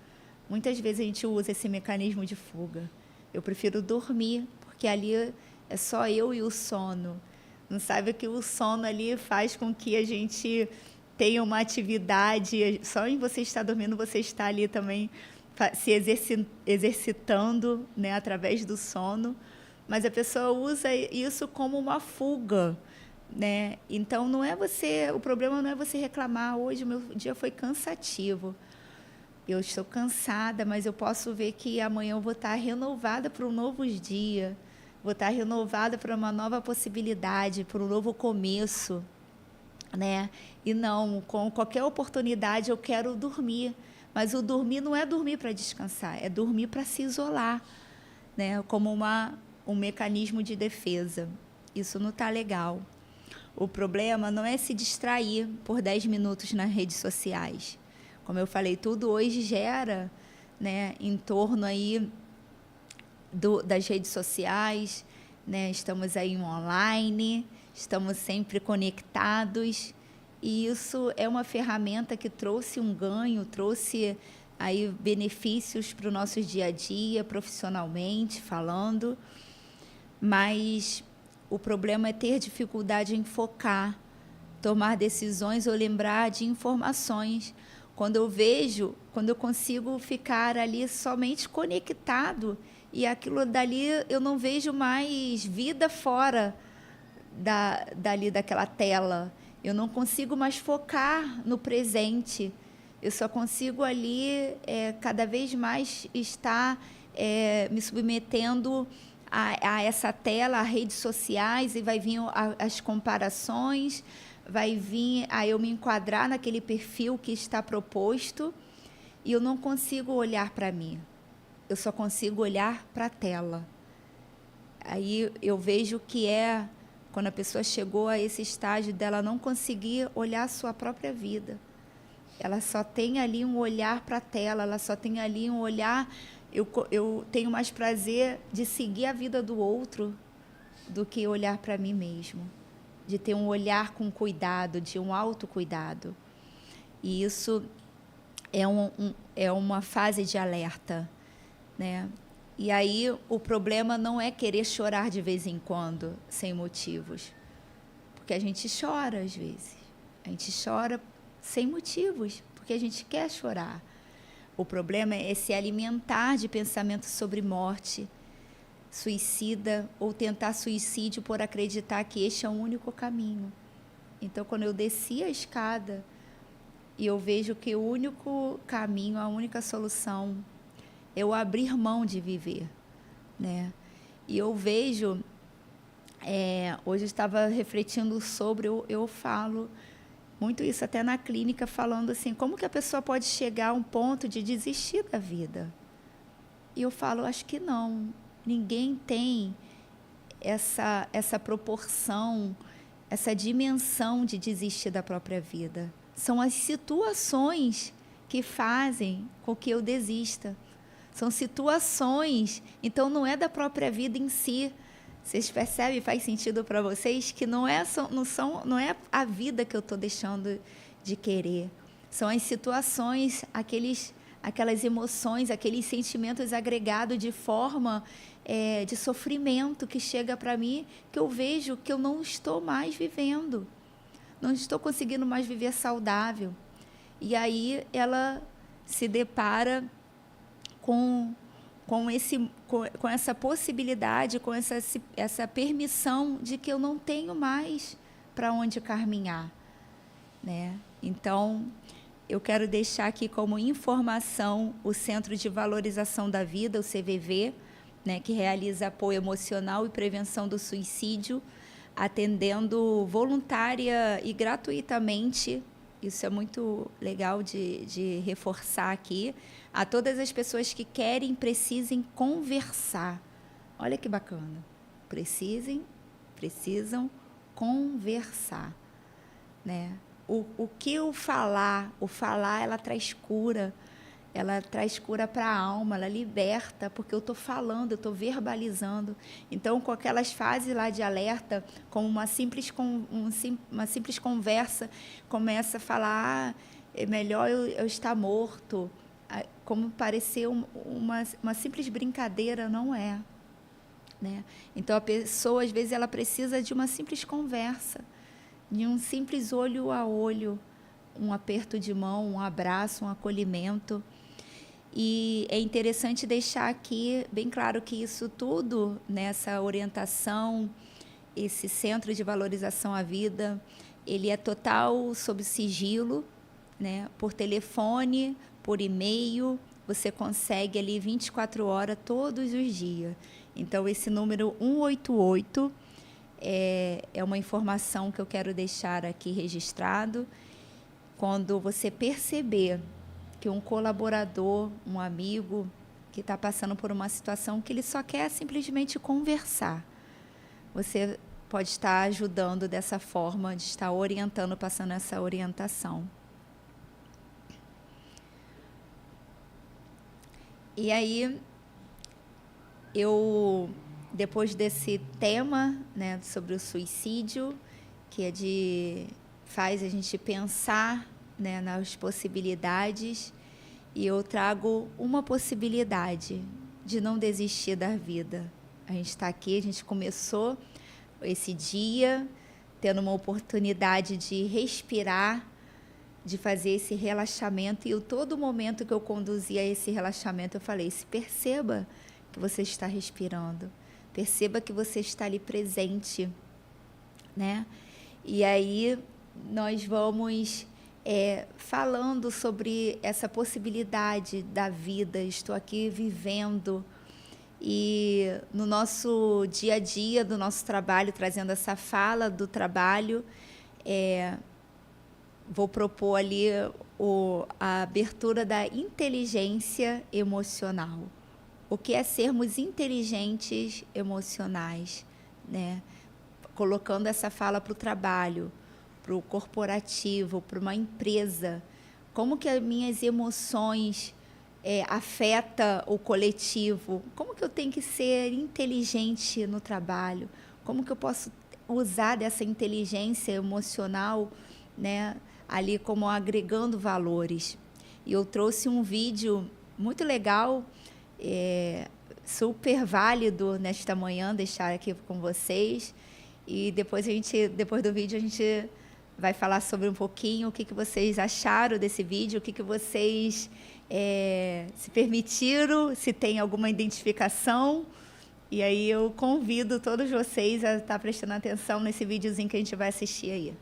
Muitas vezes a gente usa esse mecanismo de fuga. Eu prefiro dormir, porque ali é só eu e o sono. Não sabe que o sono ali faz com que a gente tenha uma atividade. Só em você estar dormindo, você está ali também se exercitando, né, através do sono. Mas a pessoa usa isso como uma fuga, né? Então não é você, o problema não é você reclamar, hoje o meu dia foi cansativo. Eu estou cansada, mas eu posso ver que amanhã eu vou estar renovada para um novo dia, vou estar renovada para uma nova possibilidade, para um novo começo, né? E não, com qualquer oportunidade eu quero dormir, mas o dormir não é dormir para descansar, é dormir para se isolar, né? Como um mecanismo de defesa. Isso não está legal. O problema não é se distrair por 10 minutos nas redes sociais. Como eu falei, tudo hoje gera, né, em torno aí das redes sociais, né? Estamos aí online, estamos sempre conectados, e isso é uma ferramenta que trouxe um ganho, trouxe aí benefícios para o nosso dia a dia, profissionalmente falando, mas o problema é ter dificuldade em focar, tomar decisões ou lembrar de informações. Quando eu consigo ficar ali somente conectado, e aquilo dali eu não vejo mais vida fora daquela tela. Eu não consigo mais focar no presente. Eu só consigo ali cada vez mais estar me submetendo a essa tela, a redes sociais, e vai vir as comparações, vai vir a eu me enquadrar naquele perfil que está proposto, e eu não consigo olhar para mim. Eu só consigo olhar para a tela. Aí eu vejo que quando a pessoa chegou a esse estágio dela não conseguir olhar a sua própria vida. Ela só tem ali um olhar para a tela, ela só tem ali um olhar. Eu tenho mais prazer de seguir a vida do outro do que olhar para mim mesmo. De ter um olhar com cuidado, de um autocuidado. E isso é uma fase de alerta, né? E aí o problema não é querer chorar de vez em quando, sem motivos. Porque a gente chora às vezes. A gente chora sem motivos, porque a gente quer chorar. O problema é se alimentar de pensamentos sobre morte, suicida, ou tentar suicídio por acreditar que este é o único caminho. Então, quando eu desci a escada e eu vejo que o único caminho, a única solução é eu abrir mão de viver, né? E eu vejo, hoje eu estava refletindo sobre, eu falo muito isso até na clínica, falando assim, como que a pessoa pode chegar a um ponto de desistir da vida? E eu falo, acho que não. Ninguém tem essa proporção, essa dimensão de desistir da própria vida. São as situações que fazem com que eu desista. São situações, então não é da própria vida em si. Vocês percebem, faz sentido para vocês, que não é a vida que eu estou deixando de querer. São as situações, aquelas emoções, aqueles sentimentos agregados de forma de sofrimento que chega para mim, que eu vejo que eu não estou mais vivendo. Não estou conseguindo mais viver saudável. E aí ela se depara com essa possibilidade, com essa permissão de que eu não tenho mais para onde caminhar, né? Então, eu quero deixar aqui como informação o Centro de Valorização da Vida, o CVV, né, que realiza apoio emocional e prevenção do suicídio, atendendo voluntária e gratuitamente. Isso é muito legal de reforçar aqui, a todas as pessoas que querem, precisem conversar. Olha que bacana. Precisam conversar, né? O que o falar, ela traz cura. Ela traz cura para a alma, ela liberta, porque eu estou falando, eu estou verbalizando. Então, com aquelas fases lá de alerta, como uma simples conversa, começa a falar, é melhor eu estar morto, como parecer uma simples brincadeira, não é, né? Então, a pessoa, às vezes, ela precisa de uma simples conversa, de um simples olho a olho, um aperto de mão, um abraço, um acolhimento. E é interessante deixar aqui bem claro que isso tudo, nessa orientação, esse Centro de Valorização à Vida, ele é total sob sigilo, né? Por telefone, por e-mail, você consegue ali 24 horas todos os dias. Então, esse número 188 é uma informação que eu quero deixar aqui registrado. Quando você perceber que um colaborador, um amigo, que está passando por uma situação que ele só quer simplesmente conversar, você pode estar ajudando dessa forma, de estar orientando, passando essa orientação. E aí, depois desse tema, né, sobre o suicídio, que faz a gente pensar, né, nas possibilidades, e eu trago uma possibilidade de não desistir da vida. A gente está aqui, a gente começou esse dia tendo uma oportunidade de respirar, de fazer esse relaxamento, e todo momento que eu conduzia esse relaxamento, eu falei, perceba que você está respirando, perceba que você está ali presente, né? E aí nós vamos falando sobre essa possibilidade da vida. Estou aqui vivendo, e no nosso dia a dia, do nosso trabalho, trazendo essa fala do trabalho, vou propor ali a abertura da inteligência emocional. O que é sermos inteligentes emocionais, né? Colocando essa fala para o trabalho, para o corporativo, para uma empresa. Como que as minhas emoções afetam o coletivo? Como que eu tenho que ser inteligente no trabalho? Como que eu posso usar dessa inteligência emocional, né, ali como agregando valores? E eu trouxe um vídeo muito legal, super válido nesta manhã, deixar aqui com vocês. E depois do vídeo a gente vai falar sobre um pouquinho o que vocês acharam desse vídeo, o que vocês se permitiram, se tem alguma identificação. E aí eu convido todos vocês a estar prestando atenção nesse videozinho que a gente vai assistir aí.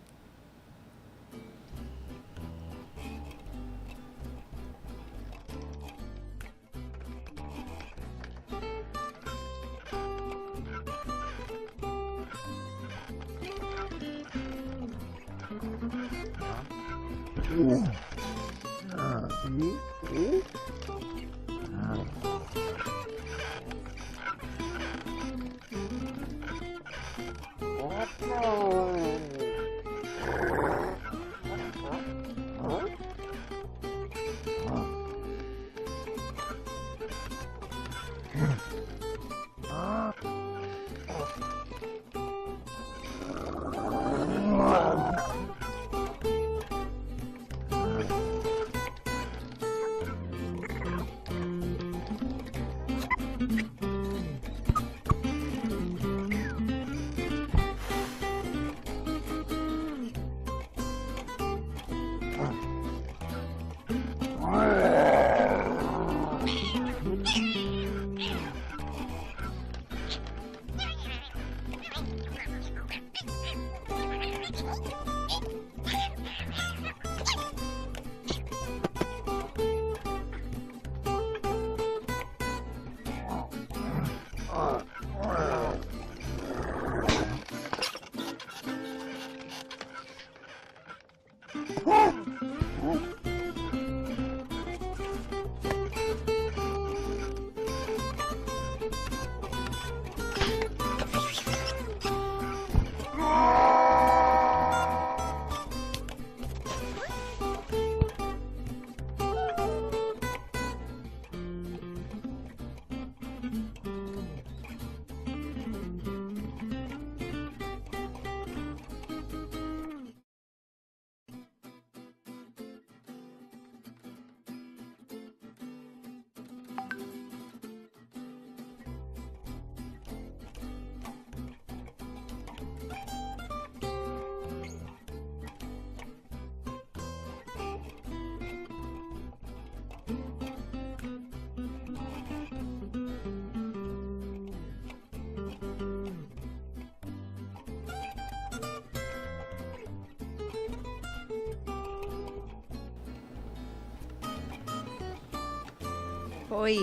Foi.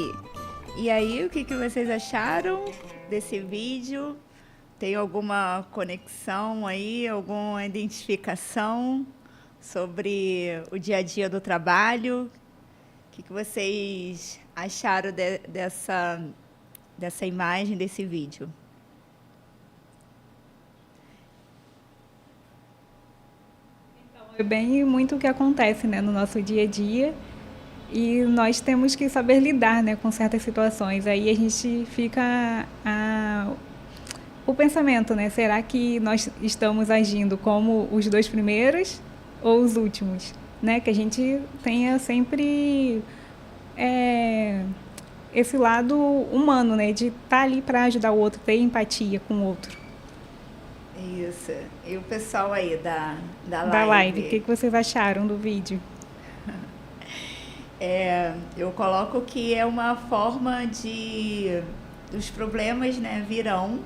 E aí, o que vocês acharam desse vídeo? Tem alguma conexão aí, alguma identificação sobre o dia a dia do trabalho? O que vocês acharam dessa imagem, desse vídeo? É bem muito o que acontece, né, no nosso dia a dia. E nós temos que saber lidar, né, com certas situações. Aí a gente fica o pensamento, né? Será que nós estamos agindo como os dois primeiros ou os últimos? Né? Que a gente tenha sempre esse lado humano, né? De estar ali para ajudar o outro, ter empatia com o outro. Isso. E o pessoal aí da live? Da live, o que vocês acharam do vídeo? Eu coloco que é uma forma dos problemas, né, virão.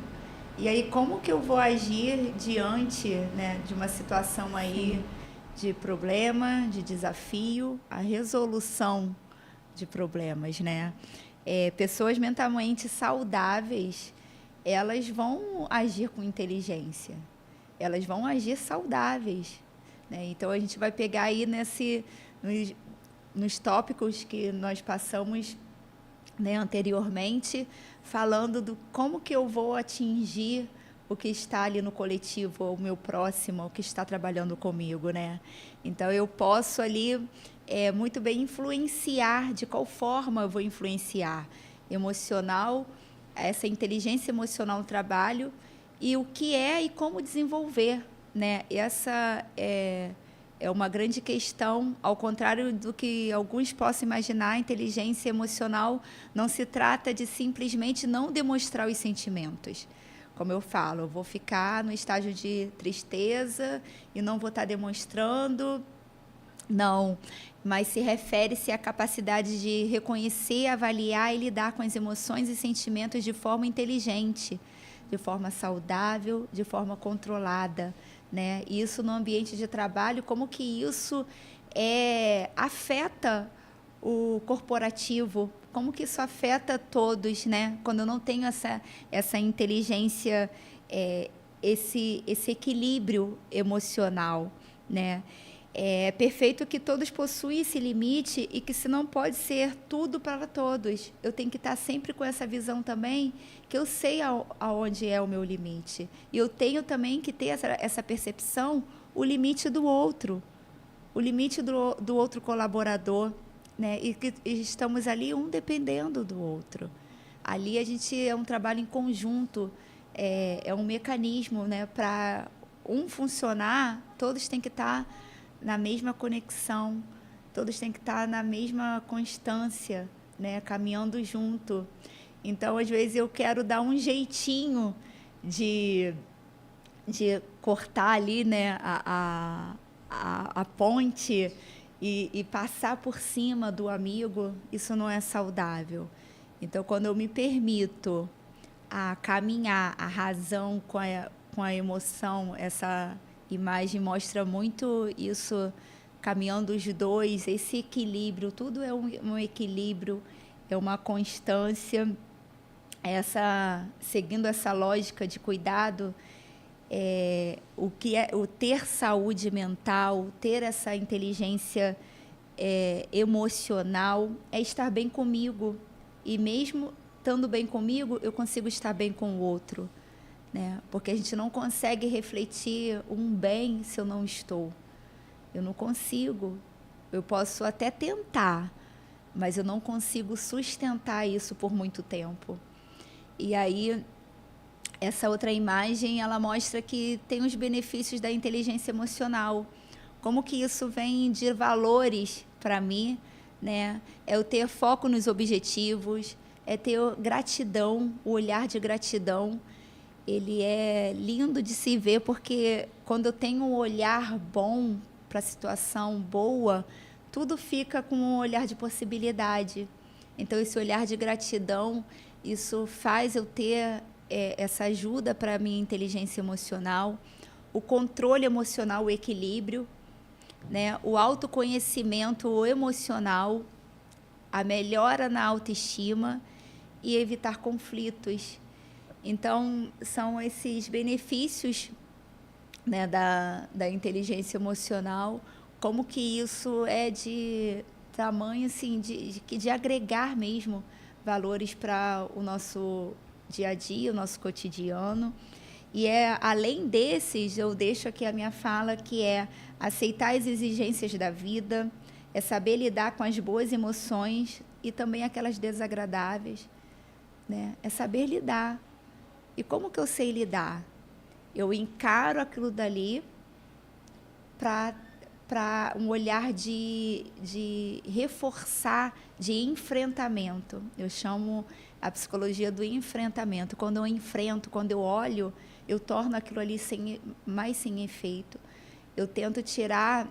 E aí, como que eu vou agir diante, né, de uma situação aí de problema, de desafio, a resolução de problemas, né? Pessoas mentalmente saudáveis, elas vão agir com inteligência, elas vão agir saudáveis, né? Então, a gente vai pegar aí nos tópicos que nós passamos, né, anteriormente, falando do como que eu vou atingir o que está ali no coletivo, o meu próximo, o que está trabalhando comigo, né? Então, eu posso ali muito bem influenciar. De qual forma eu vou influenciar? Emocional, essa inteligência emocional no trabalho, e o que e como desenvolver, né? Essa é uma grande questão. Ao contrário do que alguns possam imaginar, a inteligência emocional não se trata de simplesmente não demonstrar os sentimentos. Como eu falo, eu vou ficar no estágio de tristeza e não vou estar demonstrando. Não, mas se refere-se à capacidade de reconhecer, avaliar e lidar com as emoções e sentimentos de forma inteligente, de forma saudável, de forma controlada, né? Isso no ambiente de trabalho, como que isso afeta o corporativo, como que isso afeta todos, né? Quando eu não tenho essa inteligência, esse equilíbrio emocional, né? É perfeito que todos possuem esse limite e que se não pode ser tudo para todos. Eu tenho que estar sempre com essa visão também, que eu sei aonde é o meu limite. E eu tenho também que ter essa percepção, o limite do outro, o limite do outro colaborador, né? E que estamos ali um dependendo do outro. Ali a gente é um trabalho em conjunto, é um mecanismo, né? Para um funcionar, todos têm que estar na mesma conexão, todos têm que estar na mesma constância, né, caminhando junto. Então, às vezes, eu quero dar um jeitinho de cortar ali, né, a ponte e passar por cima do amigo. Isso não é saudável. Então, quando eu me permito a caminhar a razão com a emoção, essa imagem mostra muito isso, caminhando os dois, esse equilíbrio, tudo é um equilíbrio, é uma constância, seguindo essa lógica de cuidado, o ter saúde mental, ter essa inteligência emocional, é estar bem comigo. E mesmo estando bem comigo, eu consigo estar bem com o outro, né? Porque a gente não consegue refletir um bem se eu não estou. Eu não consigo. Eu posso até tentar, mas eu não consigo sustentar isso por muito tempo. E aí, essa outra imagem, ela mostra que tem os benefícios da inteligência emocional. Como que isso vem de valores para mim, né? É o ter foco nos objetivos, é ter gratidão, o olhar de gratidão. Ele é lindo de se ver, porque quando eu tenho um olhar bom para a situação boa, tudo fica com um olhar de possibilidade. Então, esse olhar de gratidão, isso faz eu ter essa ajuda para a minha inteligência emocional, o controle emocional, o equilíbrio, né? O autoconhecimento emocional, a melhora na autoestima e evitar conflitos. Então, são esses benefícios, né, da inteligência emocional, como que isso é de tamanho, assim, de agregar mesmo valores para o nosso dia a dia, o nosso cotidiano. E além desses, eu deixo aqui a minha fala, que é aceitar as exigências da vida, é saber lidar com as boas emoções e também aquelas desagradáveis, né? É saber lidar. E como que eu sei lidar? Eu encaro aquilo dali para um olhar de reforçar, de enfrentamento. Eu chamo a psicologia do enfrentamento. Quando eu enfrento, quando eu olho, eu torno aquilo ali mais sem efeito. Eu tento tirar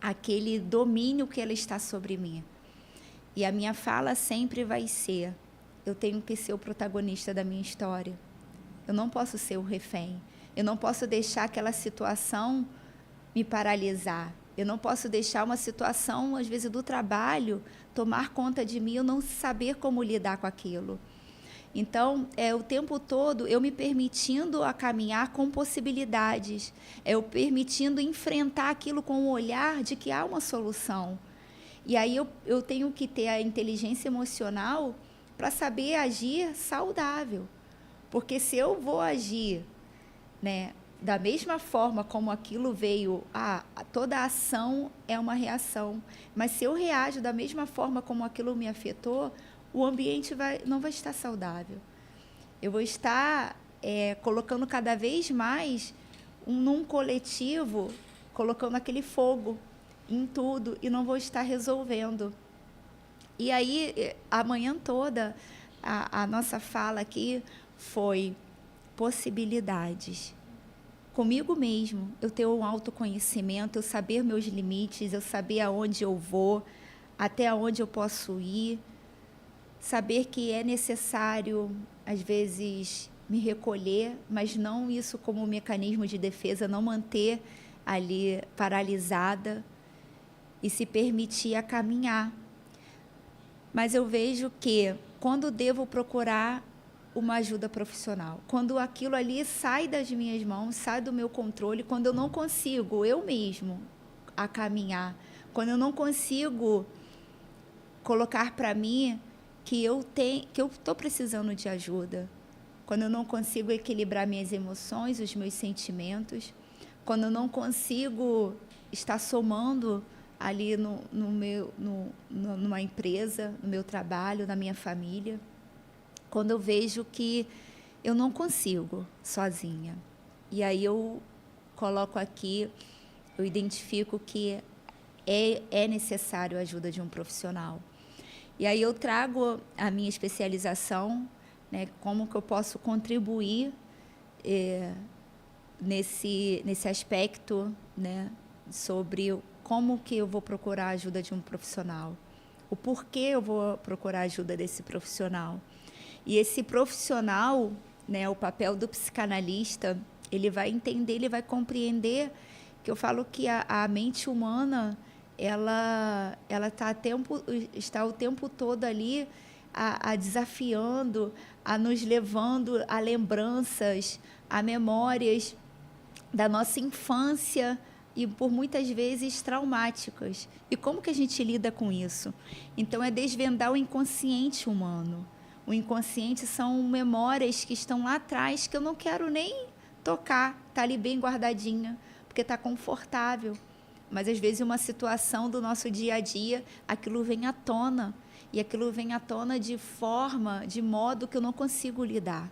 aquele domínio que ela está sobre mim. E a minha fala sempre vai ser: eu tenho que ser o protagonista da minha história. Eu não posso ser o refém. Eu não posso deixar aquela situação me paralisar. Eu não posso deixar uma situação, às vezes, do trabalho tomar conta de mim, eu não saber como lidar com aquilo. Então, o tempo todo eu me permitindo a caminhar com possibilidades, eu permitindo enfrentar aquilo com o olhar de que há uma solução. E aí eu tenho que ter a inteligência emocional para saber agir saudável. Porque se eu vou agir, né, da mesma forma como aquilo veio, toda a ação é uma reação. Mas se eu reajo da mesma forma como aquilo me afetou, o ambiente não vai estar saudável. Eu vou estar colocando cada vez mais num coletivo, colocando aquele fogo em tudo e não vou estar resolvendo. E aí, a manhã toda, a nossa fala aqui foi possibilidades. Comigo mesmo, eu ter um autoconhecimento, eu saber meus limites, eu saber aonde eu vou, até onde eu posso ir, saber que é necessário, às vezes, me recolher, mas não isso como um mecanismo de defesa, não manter ali paralisada e se permitir a caminhar. Mas eu vejo que quando devo procurar uma ajuda profissional, quando aquilo ali sai das minhas mãos, sai do meu controle, quando eu não consigo eu mesmo a caminhar, quando eu não consigo colocar para mim que eu estou precisando de ajuda, quando eu não consigo equilibrar minhas emoções, os meus sentimentos, quando eu não consigo estar somando ali numa empresa, no meu trabalho, na minha família, quando eu vejo que eu não consigo sozinha. E aí eu coloco aqui, eu identifico que é necessário a ajuda de um profissional. E aí eu trago a minha especialização, né, como que eu posso contribuir nesse aspecto, né, sobre como que eu vou procurar a ajuda de um profissional, o porquê eu vou procurar a ajuda desse profissional. E esse profissional, né, o papel do psicanalista, ele vai entender, ele vai compreender que eu falo que a mente humana, ela está o tempo todo ali a desafiando, a nos levando a lembranças, a memórias da nossa infância e por muitas vezes traumáticas. E como que a gente lida com isso? Então é desvendar o inconsciente humano. O inconsciente são memórias que estão lá atrás que eu não quero nem tocar, tá ali bem guardadinha, porque está confortável. Mas às vezes uma situação do nosso dia a dia, aquilo vem à tona. E aquilo vem à tona de modo que eu não consigo lidar.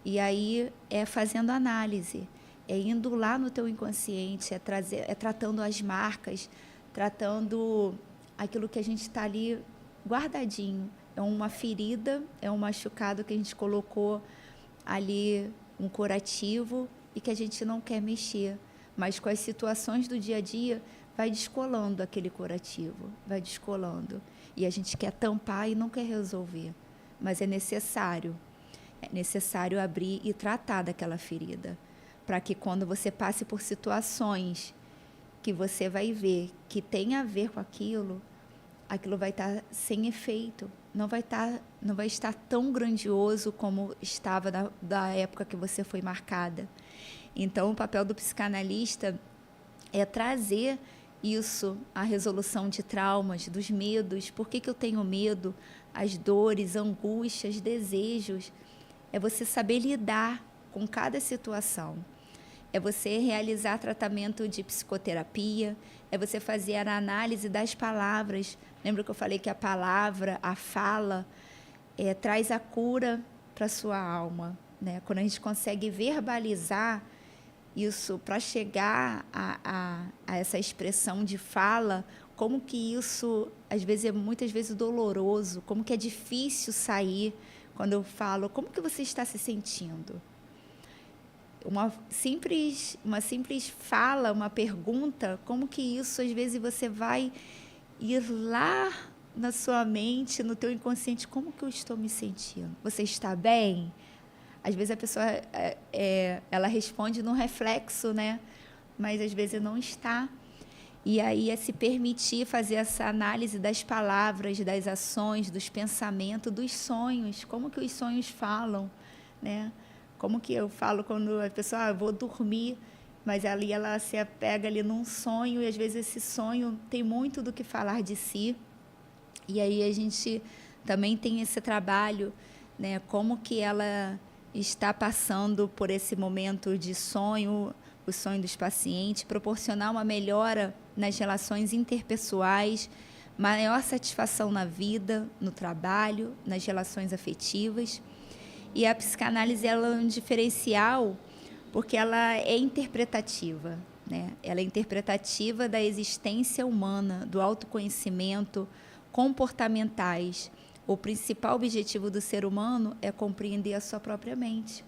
E aí é fazendo análise, é indo lá no teu inconsciente, é tratando as marcas, tratando aquilo que a gente está ali guardadinho. É uma ferida, é um machucado que a gente colocou ali, um curativo, e que a gente não quer mexer. Mas com as situações do dia a dia, vai descolando aquele curativo, vai descolando. E a gente quer tampar e não quer resolver. Mas é necessário abrir e tratar daquela ferida. Para que quando você passe por situações que você vai ver que tem a ver com aquilo vai estar sem efeito. Não vai estar tão grandioso como estava da época que você foi marcada. Então, o papel do psicanalista é trazer isso, a resolução de traumas, dos medos. Por que eu tenho medo? As dores, angústias, desejos. É você saber lidar com cada situação. É você realizar tratamento de psicoterapia, é você fazer a análise das palavras. Lembra que eu falei que a palavra, a fala, traz a cura para a sua alma, né? Quando a gente consegue verbalizar isso para chegar a essa expressão de fala, como que isso, às vezes, é muitas vezes doloroso, como que é difícil sair quando eu falo, como que você está se sentindo? Uma simples fala, uma pergunta, como que isso, às vezes, você vai ir lá na sua mente, no teu inconsciente, como que eu estou me sentindo? Você está bem? Às vezes a pessoa ela responde no reflexo, né? Mas às vezes não está. E aí é se permitir fazer essa análise das palavras, das ações, dos pensamentos, dos sonhos. Como que os sonhos falam, né? Como que eu falo quando a pessoa, eu vou dormir, mas ali ela se apega ali num sonho, e às vezes esse sonho tem muito do que falar de si. E aí a gente também tem esse trabalho, né? Como que ela está passando por esse momento de sonho, o sonho dos pacientes, proporcionar uma melhora nas relações interpessoais, maior satisfação na vida, no trabalho, nas relações afetivas. E a psicanálise ela é um diferencial porque ela é interpretativa, né? Ela é interpretativa da existência humana, do autoconhecimento, comportamentais. O principal objetivo do ser humano é compreender a sua própria mente.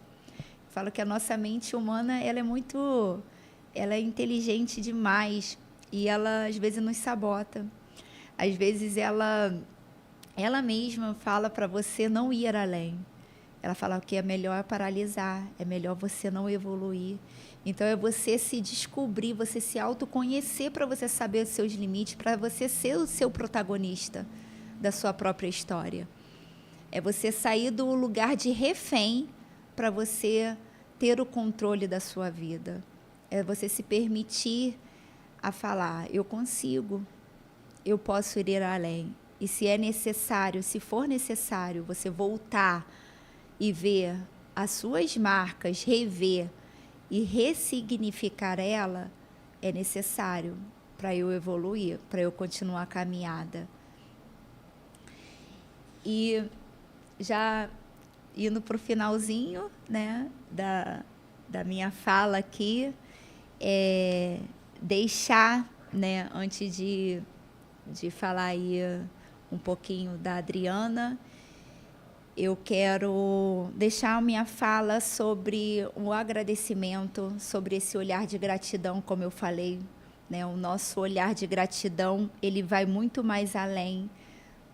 Falo que a nossa mente humana ela é inteligente demais e ela às vezes nos sabota. Às vezes ela mesma fala para você não ir além. Ela fala que é melhor paralisar, é melhor você não evoluir. Então é você se descobrir, você se autoconhecer para você saber os seus limites, para você ser o seu protagonista da sua própria história. É você sair do lugar de refém para você ter o controle da sua vida. É você se permitir a falar, eu consigo, eu posso ir além. E se é necessário, se for necessário, você voltar e ver as suas marcas, rever e ressignificar ela, é necessário para eu evoluir, para eu continuar a caminhada. E já indo para o finalzinho, né, da minha fala aqui, deixar, né, antes de falar aí um pouquinho da Adriana, eu quero deixar a minha fala sobre o agradecimento, sobre esse olhar de gratidão, como eu falei, né? O nosso olhar de gratidão, ele vai muito mais além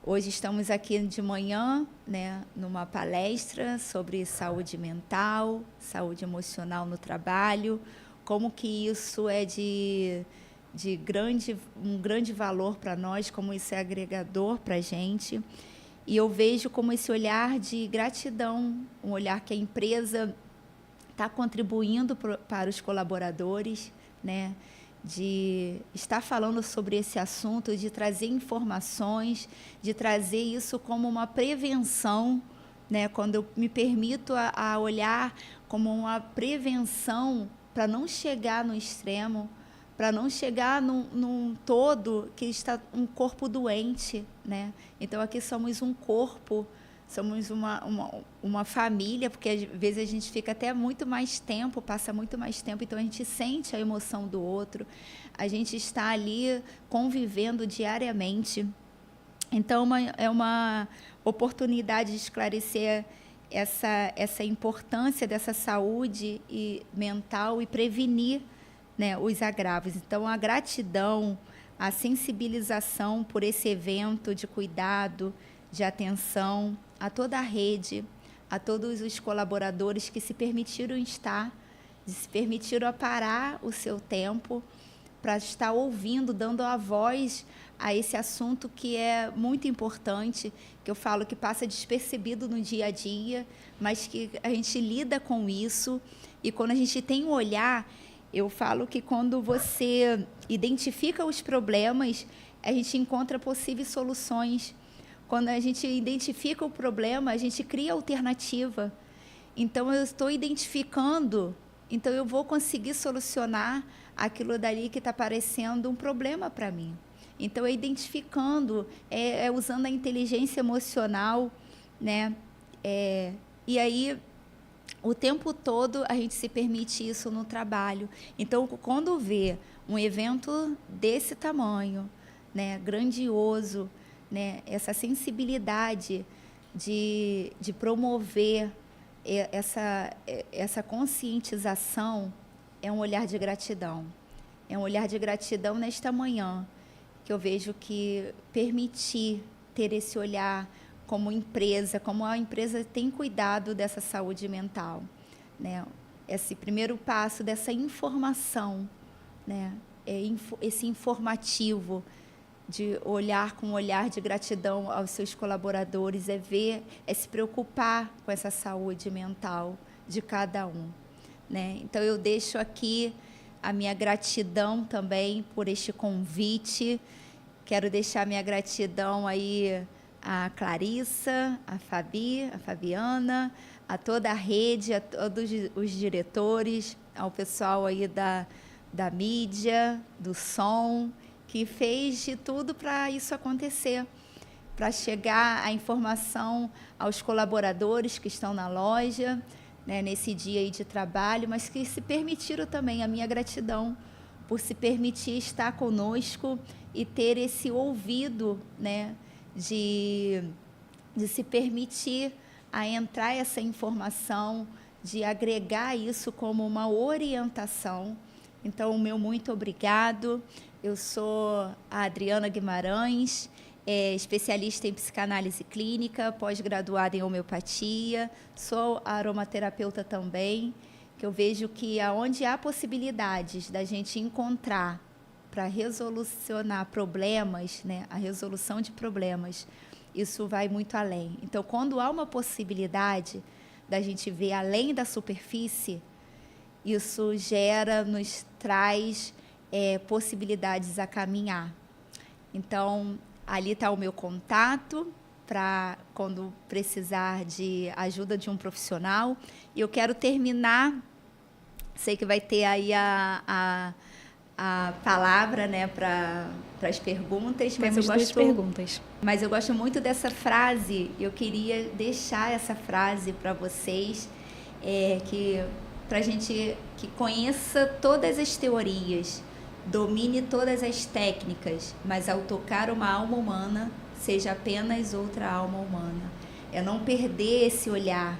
Hoje estamos aqui de manhã, né, numa palestra sobre saúde mental, saúde emocional no trabalho, como que isso é de um grande valor para nós, como isso é agregador para a gente. E eu vejo como esse olhar de gratidão, um olhar que a empresa está contribuindo para os colaboradores, né? De estar falando sobre esse assunto, de trazer informações, de trazer isso como uma prevenção, né? Quando eu me permito a olhar como uma prevenção para não chegar no extremo, para não chegar num todo que está um corpo doente, né? Então aqui somos um corpo, somos uma família, porque às vezes a gente fica até muito mais tempo, passa muito mais tempo, então a gente sente a emoção do outro, a gente está ali convivendo diariamente. Então é uma oportunidade de esclarecer essa importância dessa saúde mental e prevenir, né, os agravos. Então a gratidão, a sensibilização por esse evento de cuidado, de atenção, a toda a rede, a todos os colaboradores que se permitiram estar, se permitiram parar o seu tempo para estar ouvindo, dando a voz a esse assunto que é muito importante, que eu falo que passa despercebido no dia a dia, mas que a gente lida com isso. E quando a gente tem um olhar, eu falo que quando você identifica os problemas, a gente encontra possíveis soluções. Quando a gente identifica o problema, a gente cria alternativa. Então, eu estou identificando, então eu vou conseguir solucionar aquilo dali que está parecendo um problema para mim. Então, é identificando, usando a inteligência emocional, né? E aí, o tempo todo, a gente se permite isso no trabalho. Então, quando vê um evento desse tamanho, né, grandioso, né, essa sensibilidade de promover essa conscientização, é um olhar de gratidão. É um olhar de gratidão nesta manhã, que eu vejo que permitir ter esse olhar como empresa, como a empresa tem cuidado dessa saúde mental, né? Esse primeiro passo dessa informação, né? Esse informativo, de olhar com um olhar de gratidão aos seus colaboradores, é se preocupar com essa saúde mental de cada um, né? Então, eu deixo aqui a minha gratidão também por este convite. Quero deixar minha gratidão aí a Clarissa, a Fabi, a Fabiana, a toda a rede, a todos os diretores, ao pessoal aí da mídia, do som, que fez de tudo para isso acontecer, para chegar a informação aos colaboradores que estão na loja, né, nesse dia aí de trabalho, mas que se permitiram também, a minha gratidão por se permitir estar conosco e ter esse ouvido, né, de se permitir a entrar essa informação, de agregar isso como uma orientação. Então, o meu muito obrigado. Eu sou a Adriana Guimarães, especialista em psicanálise clínica, pós-graduada em homeopatia, sou aromaterapeuta também, que eu vejo que aonde há possibilidades da gente encontrar para resolucionar problemas, né, a resolução de problemas, isso vai muito além. Então, quando há uma possibilidade da gente ver além da superfície, isso nos traz possibilidades a caminhar. Então, ali está o meu contato para quando precisar de ajuda de um profissional. E eu quero terminar, sei que vai ter aí a palavra, né, para as perguntas. Temos duas perguntas. Mas eu gosto muito dessa frase, eu queria deixar essa frase para vocês, para a gente que conheça todas as teorias, domine todas as técnicas, mas ao tocar uma alma humana, seja apenas outra alma humana. É não perder esse olhar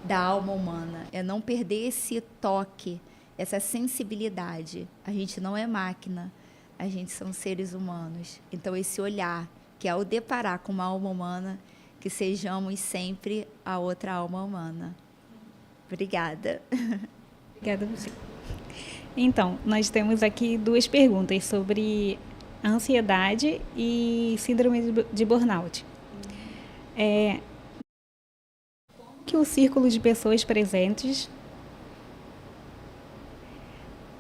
da alma humana, é não perder esse toque, essa sensibilidade. A gente não é máquina, a gente são seres humanos. Então, esse olhar que ao deparar com uma alma humana, que sejamos sempre a outra alma humana. Obrigada. Obrigada a você. Então, nós temos aqui 2 perguntas sobre ansiedade e síndrome de burnout. Que o círculo de pessoas presentes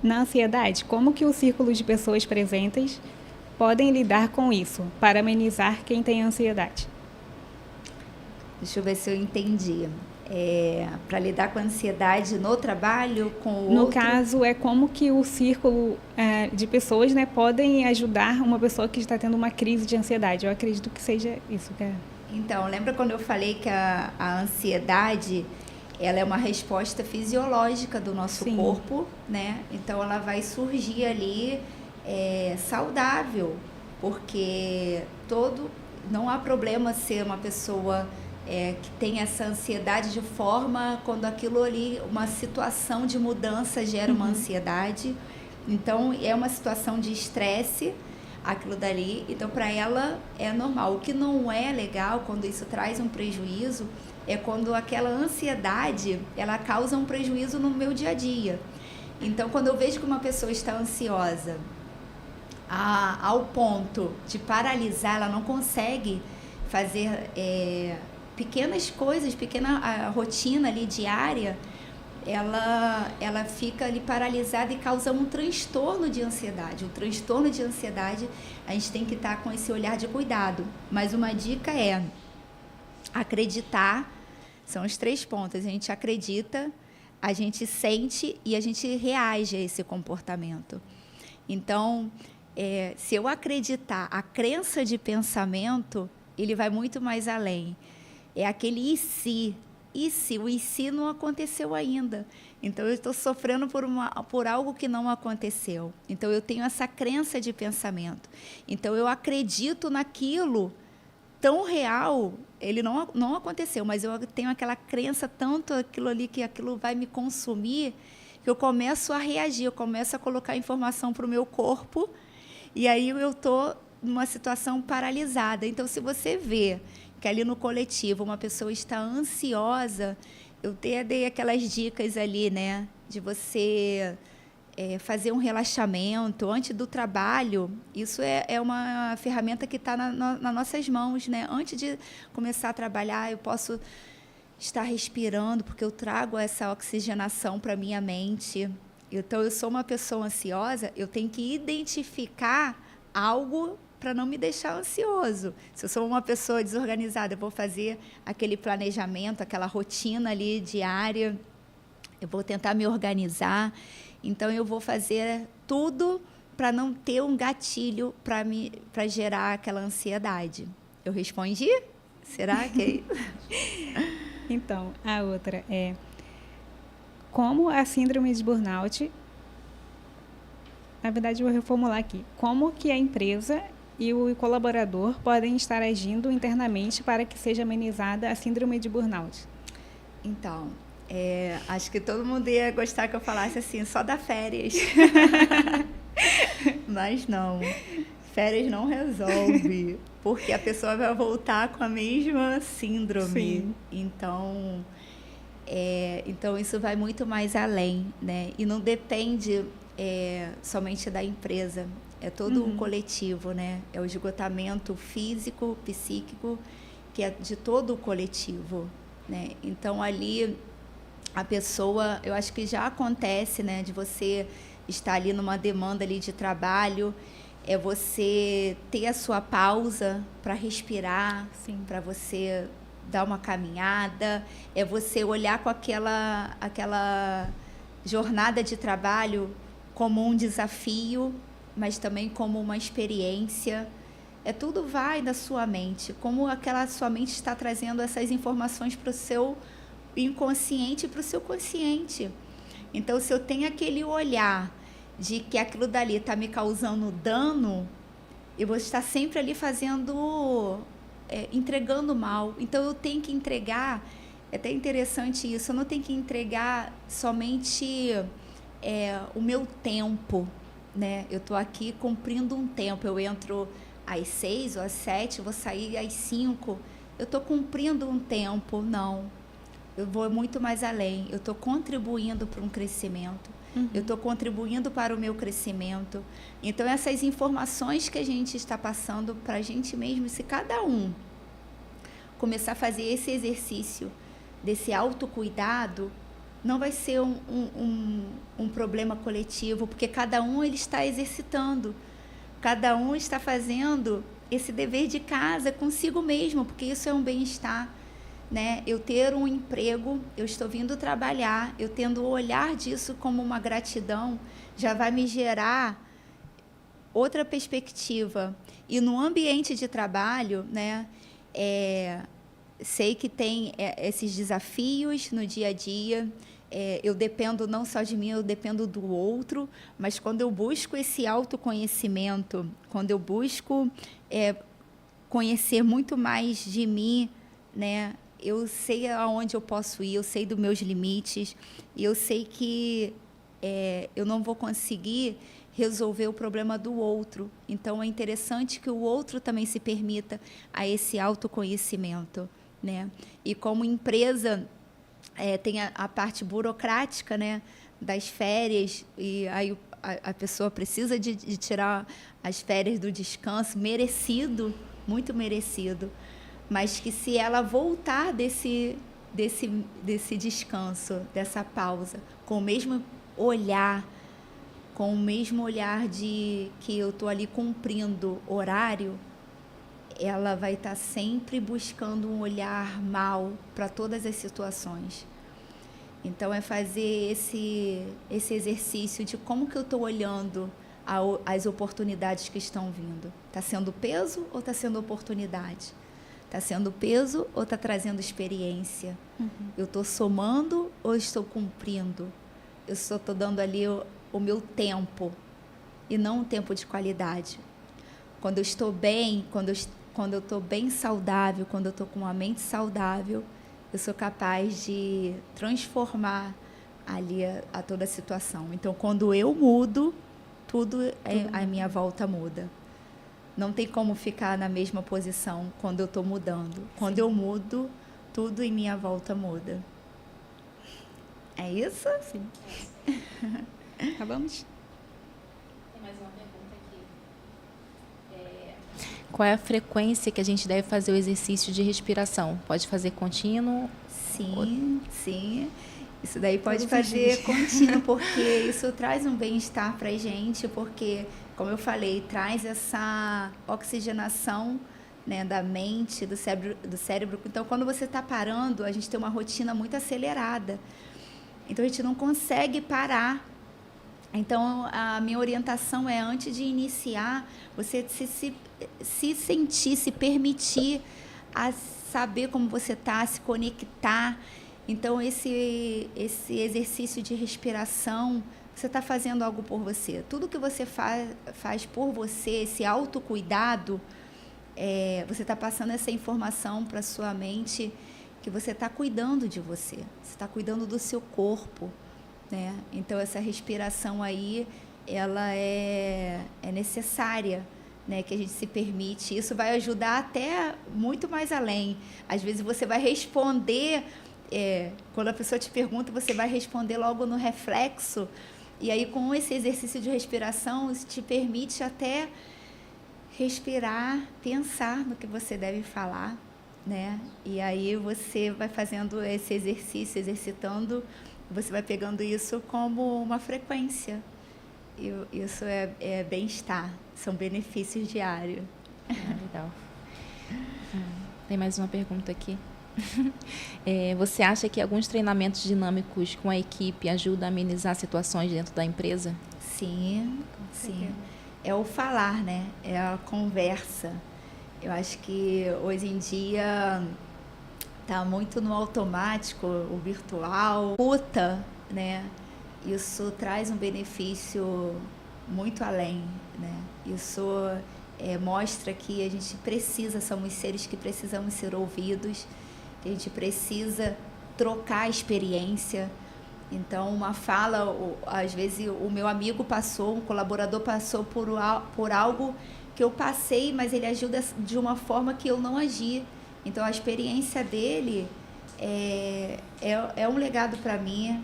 na ansiedade, como que o círculo de pessoas presentes podem lidar com isso para amenizar quem tem ansiedade? Deixa eu ver se eu entendi. Para lidar com a ansiedade no trabalho, com o No outro? caso, é como que o círculo de pessoas, né, podem ajudar uma pessoa que está tendo uma crise de ansiedade. Eu acredito que seja isso. Então, lembra quando eu falei que a ansiedade, ela é uma resposta fisiológica do nosso Sim. corpo, né? Então, ela vai surgir ali saudável, porque não há problema ser uma pessoa que tem essa ansiedade de forma quando aquilo ali, uma situação de mudança gera uma ansiedade. Então, é uma situação de estresse, aquilo dali. Então, para ela é normal. O que não é legal, quando isso traz um prejuízo, é quando aquela ansiedade, ela causa um prejuízo no meu dia a dia. Então, quando eu vejo que uma pessoa está ansiosa ao ponto de paralisar, ela não consegue fazer pequenas coisas, a rotina ali diária, ela fica ali paralisada e causa um transtorno de ansiedade. O transtorno de ansiedade, a gente tem que estar com esse olhar de cuidado. Mas uma dica é acreditar, são os 3 pontos. A gente acredita, a gente sente e a gente reage a esse comportamento. Então, se eu acreditar, a crença de pensamento, ele vai muito mais além. É aquele e se. E se? O e se não aconteceu ainda. Então, eu estou sofrendo por algo que não aconteceu. Então, eu tenho essa crença de pensamento. Então, eu acredito naquilo tão real, ele não aconteceu, mas eu tenho aquela crença, tanto aquilo ali, que aquilo vai me consumir, que eu começo a reagir, eu começo a colocar informação para o meu corpo, e aí eu estou numa situação paralisada. Então, se você vê que ali no coletivo uma pessoa está ansiosa, eu dei aquelas dicas ali, né, de você fazer um relaxamento antes do trabalho. Isso é uma ferramenta que está nas nossas mãos, né? Antes de começar a trabalhar, eu posso estar respirando, porque eu trago essa oxigenação para a minha mente. Então, eu sou uma pessoa ansiosa, eu tenho que identificar algo para não me deixar ansioso. Se eu sou uma pessoa desorganizada, eu vou fazer aquele planejamento, aquela rotina ali diária, eu vou tentar me organizar. Então, eu vou fazer tudo para não ter um gatilho para gerar aquela ansiedade. Eu respondi? Será que Então, a outra é como a síndrome de burnout... Na verdade, eu vou reformular aqui. Como que a empresa e o colaborador podem estar agindo internamente para que seja amenizada a síndrome de burnout? Então, acho que todo mundo ia gostar que eu falasse assim, só da férias. Mas não, férias não resolve, porque a pessoa vai voltar com a mesma síndrome. Sim. Então, isso vai muito mais além, né? E não depende somente da empresa, é todo um coletivo, né? É o esgotamento físico, psíquico, que é de todo o coletivo, né? Então, ali, a pessoa, eu acho que já acontece, né, de você estar ali numa demanda ali de trabalho, é você ter a sua pausa para respirar, para você dar uma caminhada, é você olhar com aquela jornada de trabalho como um desafio, mas também como uma experiência. Tudo vai da sua mente, como aquela sua mente está trazendo essas informações para o seu inconsciente e para o seu consciente. Então, se eu tenho aquele olhar de que aquilo dali está me causando dano, eu vou estar sempre ali entregando mal. Então, eu tenho que entregar, é até interessante isso, eu não tenho que entregar somente o meu tempo, né? Eu estou aqui cumprindo um tempo, eu entro às 6 ou às 7, vou sair às 5. Eu estou cumprindo um tempo? Não. Eu vou muito mais além. Eu estou contribuindo para um crescimento. Eu estou contribuindo para o meu crescimento. Então, essas informações que a gente está passando para a gente mesmo, se cada um começar a fazer esse exercício desse autocuidado, não vai ser um problema coletivo, porque cada um ele está exercitando. Cada um está fazendo esse dever de casa consigo mesmo, porque isso é um bem-estar, né? Eu ter um emprego, eu estou vindo trabalhar, eu tendo o olhar disso como uma gratidão, já vai me gerar outra perspectiva. E no ambiente de trabalho, né, sei que tem esses desafios no dia a dia. Eu dependo não só de mim, eu dependo do outro, mas quando eu busco esse autoconhecimento, quando eu busco conhecer muito mais de mim, né, eu sei aonde eu posso ir, eu sei dos meus limites, e eu sei que eu não vou conseguir resolver o problema do outro. Então, é interessante que o outro também se permita a esse autoconhecimento, né? E como empresa, tem a parte burocrática, né, das férias, e aí a pessoa precisa de tirar as férias do descanso, merecido, muito merecido, mas que se ela voltar desse descanso, dessa pausa, com o mesmo olhar de que eu estou ali cumprindo horário, ela vai estar sempre buscando um olhar mal para todas as situações. Então, é fazer esse exercício de como que eu estou olhando as oportunidades que estão vindo. Está sendo peso ou está sendo oportunidade? Está sendo peso ou está trazendo experiência? Eu estou somando ou estou cumprindo? Eu só estou dando ali o meu tempo e não um tempo de qualidade. Quando eu estou bem, quando eu estou bem saudável, quando eu estou com uma mente saudável, eu sou capaz de transformar ali a toda a situação. Então, quando eu mudo, tudo à minha volta muda. Não tem como ficar na mesma posição quando eu estou mudando. Quando eu mudo, tudo em minha volta muda. É isso? Sim. Acabamos? Tem mais uma pergunta aqui. Qual é a frequência que a gente deve fazer o exercício de respiração? Pode fazer contínuo? Sim. Isso daí pode fazer contínuo, porque isso traz um bem-estar para a gente, porque, como eu falei, traz essa oxigenação, né, da mente, do cérebro. Então, quando você está parando, a gente tem uma rotina muito acelerada. Então, a gente não consegue parar. Então, a minha orientação é, antes de iniciar, você se sentir, se permitir a saber como você está, se conectar. Então, esse exercício de respiração, você está fazendo algo por você. Tudo que você faz por você, esse autocuidado, você está passando essa informação para a sua mente que você está cuidando de você. Você está cuidando do seu corpo, né? Então, essa respiração aí, ela é necessária, né, que a gente se permite. Isso vai ajudar até muito mais além. Às vezes você vai responder, quando a pessoa te pergunta, você vai responder logo no reflexo, e aí com esse exercício de respiração, isso te permite até respirar, pensar no que você deve falar, né? E aí você vai fazendo esse exercício, exercitando, você vai pegando isso como uma frequência. E isso é bem-estar, são benefícios diários. Legal. Tem mais uma pergunta aqui. Você acha que alguns treinamentos dinâmicos com a equipe ajudam a amenizar situações dentro da empresa? Sim. É o falar, né? É a conversa. Eu acho que hoje em dia está muito no automático, o virtual, escuta, né? Isso traz um benefício muito além, né? Isso mostra que a gente precisa, somos seres que precisamos ser ouvidos, que a gente precisa trocar experiência. Então, uma fala, às vezes o meu amigo passou, um colaborador passou por algo que eu passei, mas ele ajuda de uma forma que eu não agi. Então, a experiência dele é um legado para mim,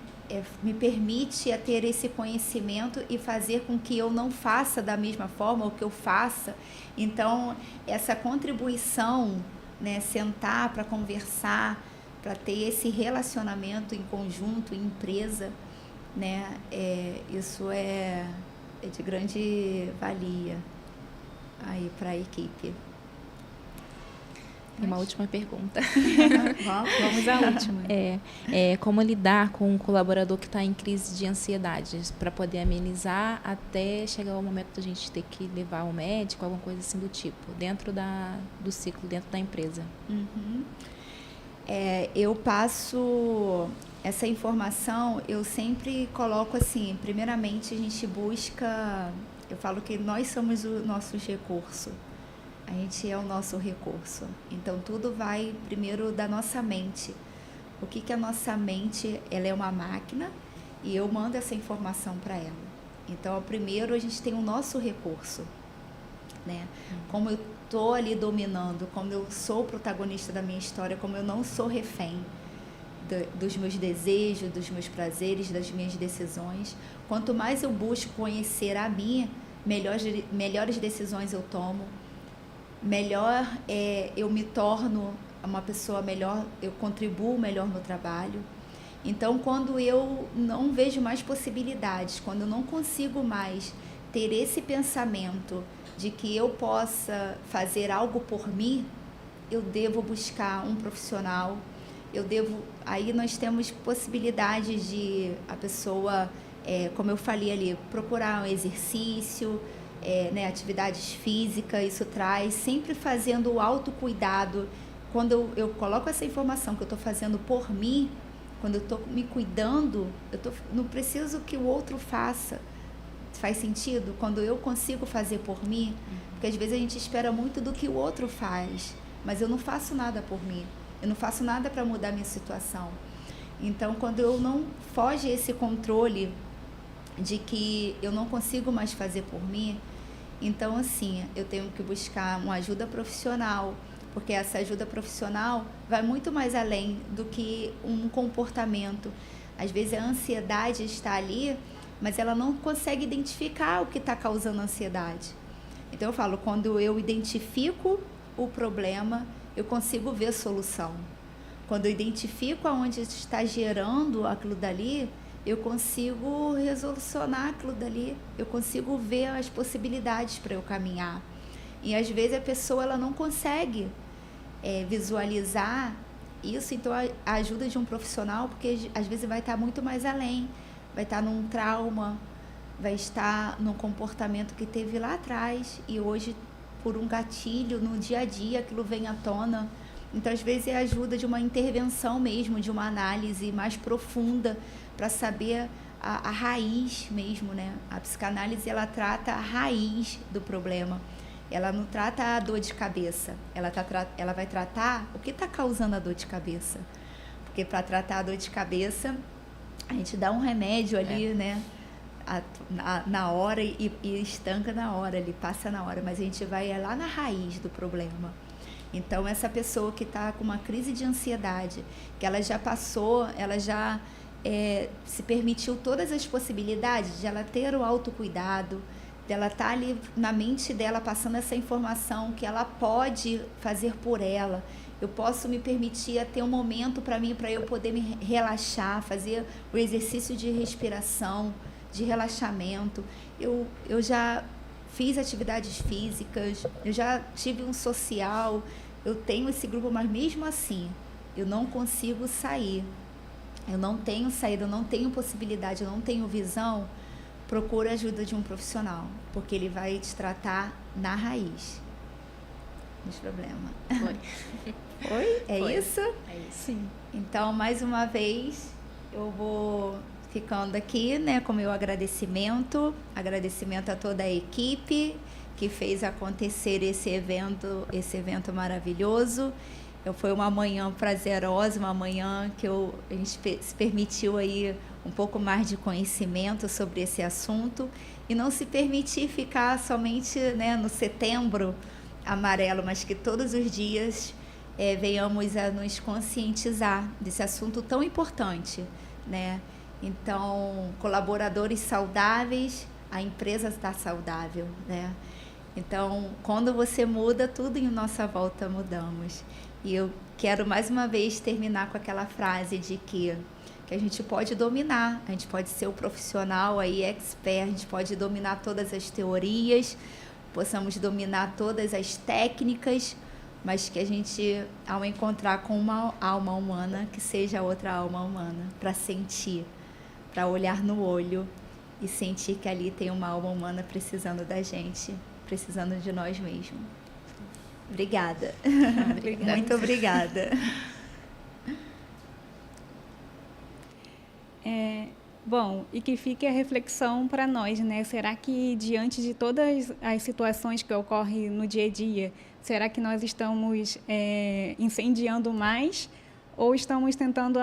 me permite a ter esse conhecimento e fazer com que eu não faça da mesma forma, ou que eu faça. Então, essa contribuição, né, sentar para conversar, para ter esse relacionamento em conjunto, em empresa, né, isso é de grande valia aí para a equipe. E uma última pergunta. Vamos à última. Como lidar com um colaborador que está em crise de ansiedade, para poder amenizar até chegar ao momento da gente ter que levar ao médico, alguma coisa assim do tipo, dentro do ciclo, dentro da empresa. Uhum. Eu passo essa informação, eu sempre coloco assim, primeiramente a gente busca, eu falo que nós somos o nosso recurso. A gente é o nosso recurso. Então, tudo vai primeiro da nossa mente. O que a nossa mente, ela é uma máquina e eu mando essa informação para ela. Então, primeiro a gente tem o nosso recurso, né? Como eu estou ali dominando, como eu sou protagonista da minha história, como eu não sou refém dos meus desejos, dos meus prazeres, das minhas decisões. Quanto mais eu busco conhecer a mim, melhores decisões eu tomo. Melhor eu me torno uma pessoa melhor, eu contribuo melhor no trabalho. Então, quando eu não vejo mais possibilidades, quando eu não consigo mais ter esse pensamento de que eu possa fazer algo por mim, eu devo buscar um profissional, aí nós temos possibilidades de a pessoa, como eu falei ali, procurar um exercício, né, atividades físicas, isso traz, sempre fazendo o autocuidado. Quando eu coloco essa informação que eu estou fazendo por mim, quando eu estou me cuidando, não preciso que o outro faça. Faz sentido? Quando eu consigo fazer por mim, porque às vezes a gente espera muito do que o outro faz, mas eu não faço nada por mim, eu não faço nada para mudar a minha situação. Então, quando eu não foge esse controle de que eu não consigo mais fazer por mim, então, assim, eu tenho que buscar uma ajuda profissional, porque essa ajuda profissional vai muito mais além do que um comportamento. Às vezes a ansiedade está ali, mas ela não consegue identificar o que está causando ansiedade. Então, eu falo, quando eu identifico o problema, eu consigo ver a solução. Quando eu identifico aonde está gerando aquilo dali, eu consigo resolucionar aquilo dali, eu consigo ver as possibilidades para eu caminhar. E às vezes a pessoa ela não consegue visualizar isso, então a ajuda de um profissional, porque às vezes vai estar muito mais além, vai estar num trauma, vai estar num comportamento que teve lá atrás e hoje, por um gatilho no dia a dia, aquilo vem à tona. Então, às vezes, é a ajuda de uma intervenção mesmo, de uma análise mais profunda, para saber a raiz mesmo, né? A psicanálise, ela trata a raiz do problema. Ela não trata a dor de cabeça, ela vai tratar o que está causando a dor de cabeça. Porque para tratar a dor de cabeça, a gente dá um remédio ali, né? Na hora e estanca na hora, ele passa na hora, mas a gente vai lá na raiz do problema. Então, essa pessoa que está com uma crise de ansiedade, que ela já passou, ela já se permitiu todas as possibilidades de ela ter o autocuidado, dela estar ali na mente dela passando essa informação que ela pode fazer por ela. Eu posso me permitir a ter um momento para mim, para eu poder me relaxar, fazer o exercício de respiração, de relaxamento. Eu já fiz atividades físicas, eu já tive um social, eu tenho esse grupo, mas mesmo assim, eu não consigo sair. Eu não tenho saída, eu não tenho possibilidade, eu não tenho visão. Procura a ajuda de um profissional, porque ele vai te tratar na raiz dos problemas. Foi? Foi. Isso? É isso. Sim. Então, mais uma vez, eu vou ficando aqui, né, com meu agradecimento a toda a equipe que fez acontecer esse evento maravilhoso. Foi uma manhã prazerosa, uma manhã que a gente se permitiu aí um pouco mais de conhecimento sobre esse assunto e não se permitir ficar somente, né, no Setembro Amarelo, mas que todos os dias venhamos a nos conscientizar desse assunto tão importante, né? Então, colaboradores saudáveis, a empresa está saudável, né? Então, quando você muda, tudo em nossa volta mudamos. E eu quero mais uma vez terminar com aquela frase de que a gente pode dominar, a gente pode ser o profissional aí, expert, a gente pode dominar todas as teorias, possamos dominar todas as técnicas, mas que a gente, ao encontrar com uma alma humana, que seja outra alma humana, para sentir, para olhar no olho e sentir que ali tem uma alma humana precisando da gente, precisando de nós mesmos. Obrigada. Obrigada. Muito obrigada. Bom, e que fique a reflexão para nós, né? Será que diante de todas as situações que ocorrem no dia a dia, será que nós estamos incendiando mais ou estamos tentando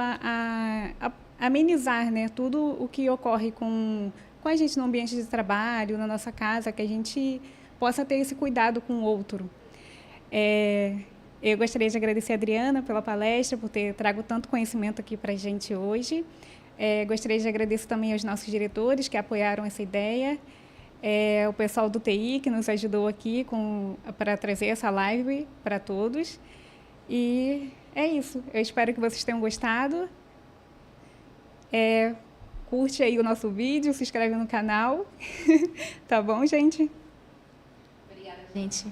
amenizar, né, tudo o que ocorre com a gente no ambiente de trabalho, na nossa casa, que a gente possa ter esse cuidado com o outro? Eu gostaria de agradecer a Adriana pela palestra, por ter trago tanto conhecimento aqui para a gente hoje. Gostaria de agradecer também aos nossos diretores que apoiaram essa ideia, o pessoal do TI que nos ajudou aqui para trazer essa live para todos. E é isso. Eu espero que vocês tenham gostado. Curte aí o nosso vídeo, se inscreve no canal. Tá bom, gente? Obrigada, gente.